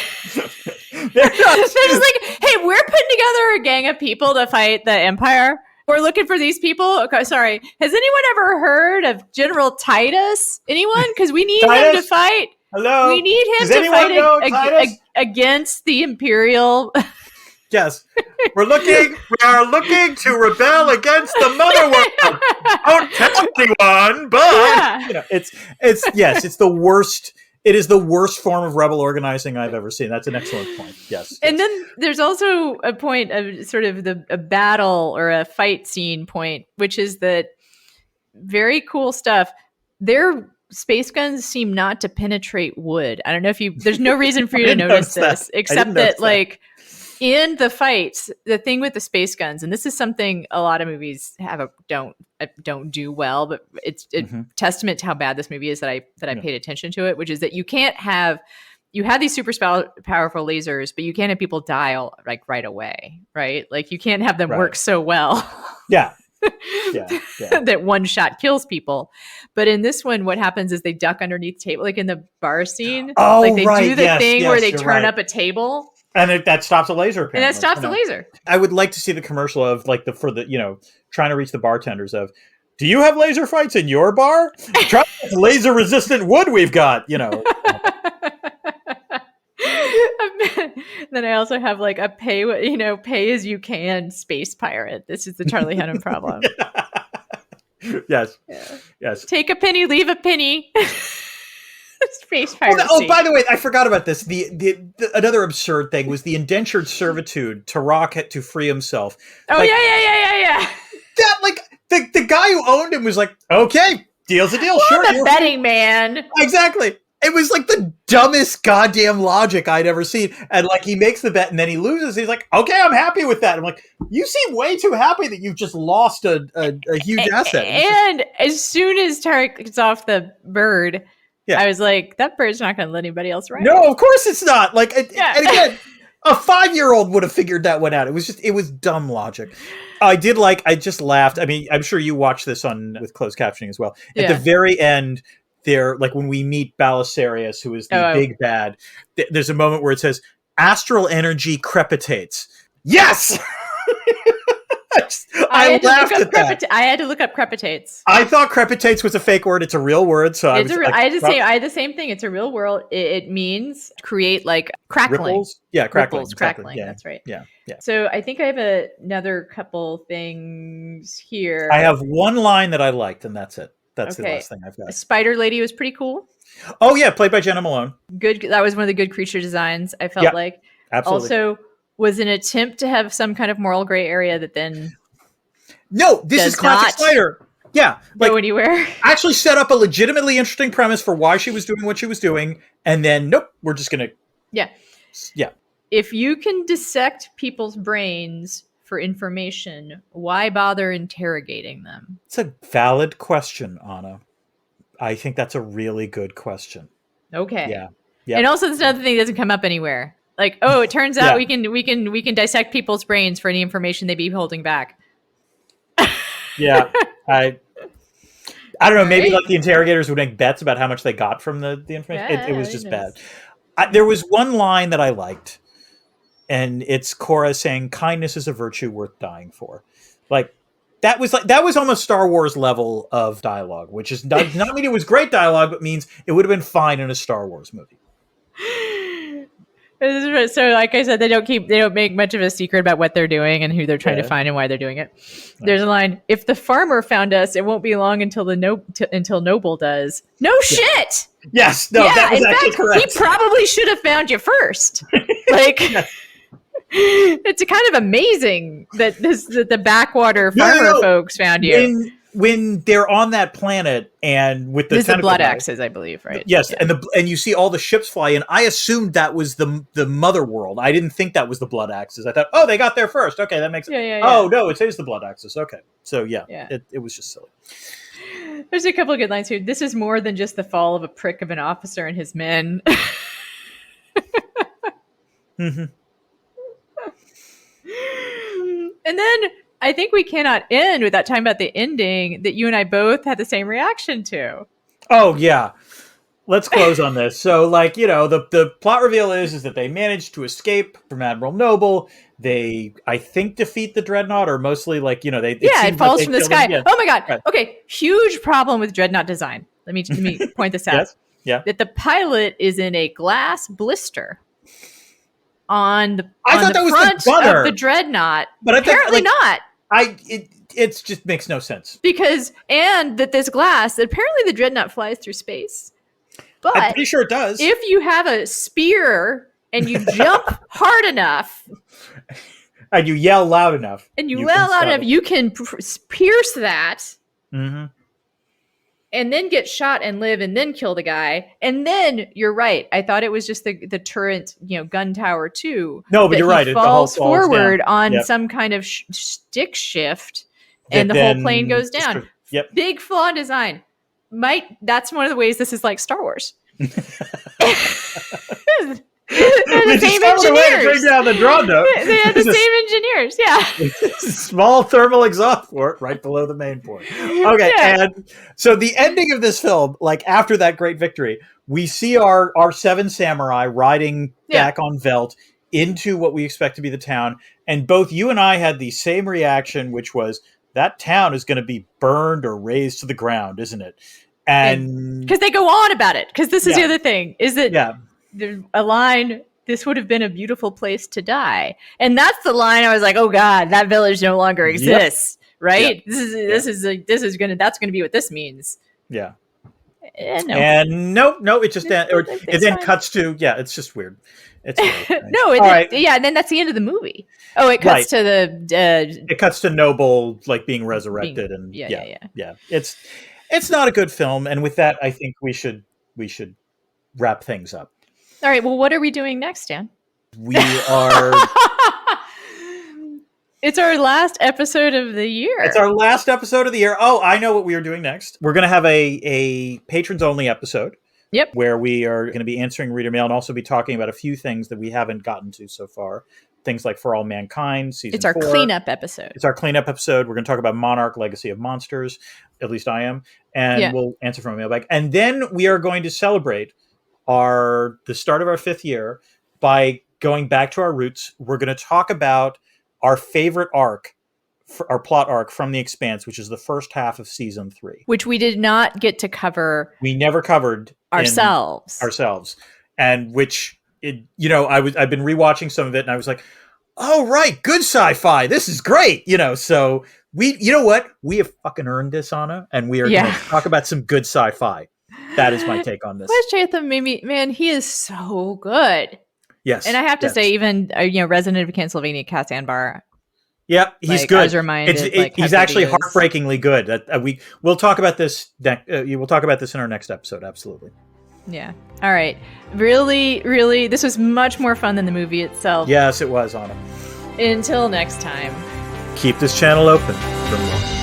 [SPEAKER 1] just like, hey, we're putting together a gang of people to fight the Empire. We're looking for these people. Okay, sorry. Has anyone ever heard of General Titus? Anyone? Because we need him to fight.
[SPEAKER 2] Hello.
[SPEAKER 1] We need him to fight against the Imperial.
[SPEAKER 2] Yes. We are looking to rebel against the Motherworld. Don't tell anyone, but it's the worst. It is the worst form of rebel organizing I've ever seen. That's an excellent point. Yes.
[SPEAKER 1] And then there's also a point of sort of a battle or a fight scene point, which is that very cool stuff. Their space guns seem not to penetrate wood. I don't know if there's no reason for you to notice this, except that like in the fights, the thing with the space guns, and this is something a lot of movies don't do well, but it's a testament to how bad this movie is that I paid attention to it, which is that you have these super powerful lasers, but you can't have people die like right away, right? Like you can't have them work so well.
[SPEAKER 2] Yeah.
[SPEAKER 1] That one shot kills people. But in this one, what happens is they duck underneath table, like in the bar scene.
[SPEAKER 2] Oh,
[SPEAKER 1] like they do the thing where they turn up a table.
[SPEAKER 2] And that stops a laser. Apparently.
[SPEAKER 1] And that stops the laser.
[SPEAKER 2] I would like to see the commercial of like trying to reach the bartenders of, do you have laser fights in your bar? Try this laser resistant wood we've got, Then
[SPEAKER 1] I also have like a pay as you can space pirate. This is the Charlie Hunnam problem.
[SPEAKER 2] Yes.
[SPEAKER 1] Take a penny, leave a penny. Space piracy.
[SPEAKER 2] Oh, by the way, I forgot about this. The another absurd thing was the indentured servitude to Rock had to free himself.
[SPEAKER 1] Oh, like, yeah.
[SPEAKER 2] That guy who owned him was like, okay, deal's a deal.
[SPEAKER 1] Well,
[SPEAKER 2] sure.
[SPEAKER 1] I'm a betting man.
[SPEAKER 2] Exactly. It was like the dumbest goddamn logic I'd ever seen. And like he makes the bet and then he loses. He's like, okay, I'm happy with that. I'm like, you seem way too happy that you've just lost a huge asset.
[SPEAKER 1] And as soon as Tarek gets off the bird, I was like, that bird's not going to let anybody else ride.
[SPEAKER 2] No, of course it's not. Like, and again, a 5-year-old would have figured that one out. It was dumb logic. I just laughed. I mean, I'm sure you watched this with closed captioning as well. At the very end, there, like when we meet Belisarius, who is the big bad, there's a moment where it says, astral energy crepitates. Yes! I laughed at that.
[SPEAKER 1] I had to look up crepitates.
[SPEAKER 2] I thought crepitates was a fake word. It's a real word. So I
[SPEAKER 1] had the same thing. It's a real word. It means create like crackling.
[SPEAKER 2] Ripples? Yeah, crackling.
[SPEAKER 1] Ripples,
[SPEAKER 2] exactly.
[SPEAKER 1] crackling.
[SPEAKER 2] Yeah.
[SPEAKER 1] That's right.
[SPEAKER 2] Yeah.
[SPEAKER 1] So I think I have another couple things here.
[SPEAKER 2] I have one line that I liked, and that's it. That's the last thing I've got.
[SPEAKER 1] Spider Lady was pretty cool.
[SPEAKER 2] Oh yeah, played by Jenna Malone.
[SPEAKER 1] Good. That was one of the good creature designs. I felt like.
[SPEAKER 2] Absolutely.
[SPEAKER 1] Also, was an attempt to have some kind of moral gray area that then.
[SPEAKER 2] No, this is classic Spider. Yeah,
[SPEAKER 1] go anywhere.
[SPEAKER 2] Actually, set up a legitimately interesting premise for why she was doing what she was doing, and then nope, we're just gonna. Yeah.
[SPEAKER 1] If you can dissect people's brains for information, why bother interrogating them?
[SPEAKER 2] It's a valid question, Anna. I think that's a really good question.
[SPEAKER 1] Okay.
[SPEAKER 2] Yeah.
[SPEAKER 1] And also, this another thing that doesn't come up anywhere. Like, it turns out we can dissect people's brains for any information they be holding back.
[SPEAKER 2] Yeah, I don't know. Maybe like the interrogators would make bets about how much they got from the information. It was just bad. There was one line that I liked, and it's Cora saying, "Kindness is a virtue worth dying for." Like that was almost Star Wars level of dialogue, which is not mean it was great dialogue, but means it would have been fine in a Star Wars movie.
[SPEAKER 1] So, like I said, they don't make much of a secret about what they're doing and who they're trying to find and why they're doing it. There's a line: "If the farmer found us, it won't be long until until Noble does." No shit.
[SPEAKER 2] Yes. No. That was actually correct.
[SPEAKER 1] He probably should have found you first. Like, it's kind of amazing that the backwater farmer folks found you.
[SPEAKER 2] When they're on that planet and with the
[SPEAKER 1] this is the blood axes, I believe, right?
[SPEAKER 2] Yes, yeah. and you see all the ships fly in. I assumed that was the mother world. I didn't think that was the blood axes. I thought, they got there first. Okay, that makes sense. Oh no, it is the blood axes. Okay, so it was just silly.
[SPEAKER 1] There's a couple of good lines here. This is more than just the fall of a prick of an officer and his men.
[SPEAKER 2] Mm-hmm.
[SPEAKER 1] And then I think we cannot end without talking about the ending that you and I both had the same reaction to.
[SPEAKER 2] Oh, yeah. Let's close on this. So, the plot reveal is that they managed to escape from Admiral Noble. They, I think, defeat the dreadnought, or mostly, it
[SPEAKER 1] falls from the sky. Yeah. Oh, my God. Right. Okay, huge problem with dreadnought design. Let me point this out.
[SPEAKER 2] Yes. Yeah.
[SPEAKER 1] That the pilot is in a glass blister on the front of the dreadnought, but apparently not.
[SPEAKER 2] It just makes no sense.
[SPEAKER 1] And that this glass, apparently the dreadnought flies through space. But
[SPEAKER 2] I'm pretty sure it does.
[SPEAKER 1] If you have a spear and you jump hard enough,
[SPEAKER 2] and you yell loud enough,
[SPEAKER 1] you can pierce that.
[SPEAKER 2] Mm-hmm.
[SPEAKER 1] And then get shot and live and then kill the guy. And then you're right. I thought it was just the turret, gun tower too.
[SPEAKER 2] No, but you're right.
[SPEAKER 1] He falls forward on some kind of stick shift and the whole plane goes down.
[SPEAKER 2] Yep.
[SPEAKER 1] Big flaw in design. That's one of the ways this is like Star Wars. They're the same engineers.
[SPEAKER 2] Bring down the dreadnought.
[SPEAKER 1] They have the same engineers. Yeah.
[SPEAKER 2] Small thermal exhaust port right below the main port. Okay, and so the ending of this film, after that great victory, we see our 7 samurai riding back on Velt into what we expect to be the town, and both you and I had the same reaction, which was that town is going to be burned or razed to the ground, isn't it? And
[SPEAKER 1] because they go on about it. Because this is the other thing is that. There's a line, this would have been a beautiful place to die. And that's the line I was like, oh God, that village no longer exists. Right? Yep. That's gonna be what this means.
[SPEAKER 2] Yeah.
[SPEAKER 1] No.
[SPEAKER 2] And no, it just it then cuts to it's just weird. It's
[SPEAKER 1] no, yeah, and then that's the end of the movie. Oh, it cuts to the.
[SPEAKER 2] It cuts to Noble like being resurrected, and yeah. It's not a good film, and with that, I think we should wrap things up.
[SPEAKER 1] All right. Well, what are we doing next, Dan?
[SPEAKER 2] We are.
[SPEAKER 1] It's our last episode of the year.
[SPEAKER 2] It's our last episode of the year. Oh, I know what we are doing next. We're going to have a patrons only episode.
[SPEAKER 1] Yep.
[SPEAKER 2] Where we are going to be answering reader mail and also be talking about a few things that we haven't gotten to so far. Things like For All Mankind, season 4.
[SPEAKER 1] It's our cleanup episode.
[SPEAKER 2] It's our cleanup episode. We're going to talk about Monarch, Legacy of Monsters. At least I am. And we'll answer from a mailbag. And then we are going to celebrate the start of our 5th year by going back to our roots. We're going to talk about our favorite arc, our plot arc from The Expanse, which is the first half of season 3.
[SPEAKER 1] Which we did not get to cover.
[SPEAKER 2] We never covered
[SPEAKER 1] ourselves.
[SPEAKER 2] And which, I've been rewatching some of it and I was like, oh, right. Good sci-fi. This is great. So you know what? We have fucking earned this, Anna, and we are going to talk about some good sci-fi. That is my take on this.
[SPEAKER 1] Wes Chatham man, he is so good.
[SPEAKER 2] Yes.
[SPEAKER 1] And I have to say, even, Resident of Castlevania, Cass Anbar.
[SPEAKER 2] Yeah, he's good.
[SPEAKER 1] I was reminded,
[SPEAKER 2] he's actually heartbreakingly good. We'll talk about this. We'll talk about this in our next episode. Absolutely.
[SPEAKER 1] Yeah. All right. Really, really, this was much more fun than the movie itself.
[SPEAKER 2] Yes, it was, Anna.
[SPEAKER 1] Until next time.
[SPEAKER 2] Keep this channel open for more.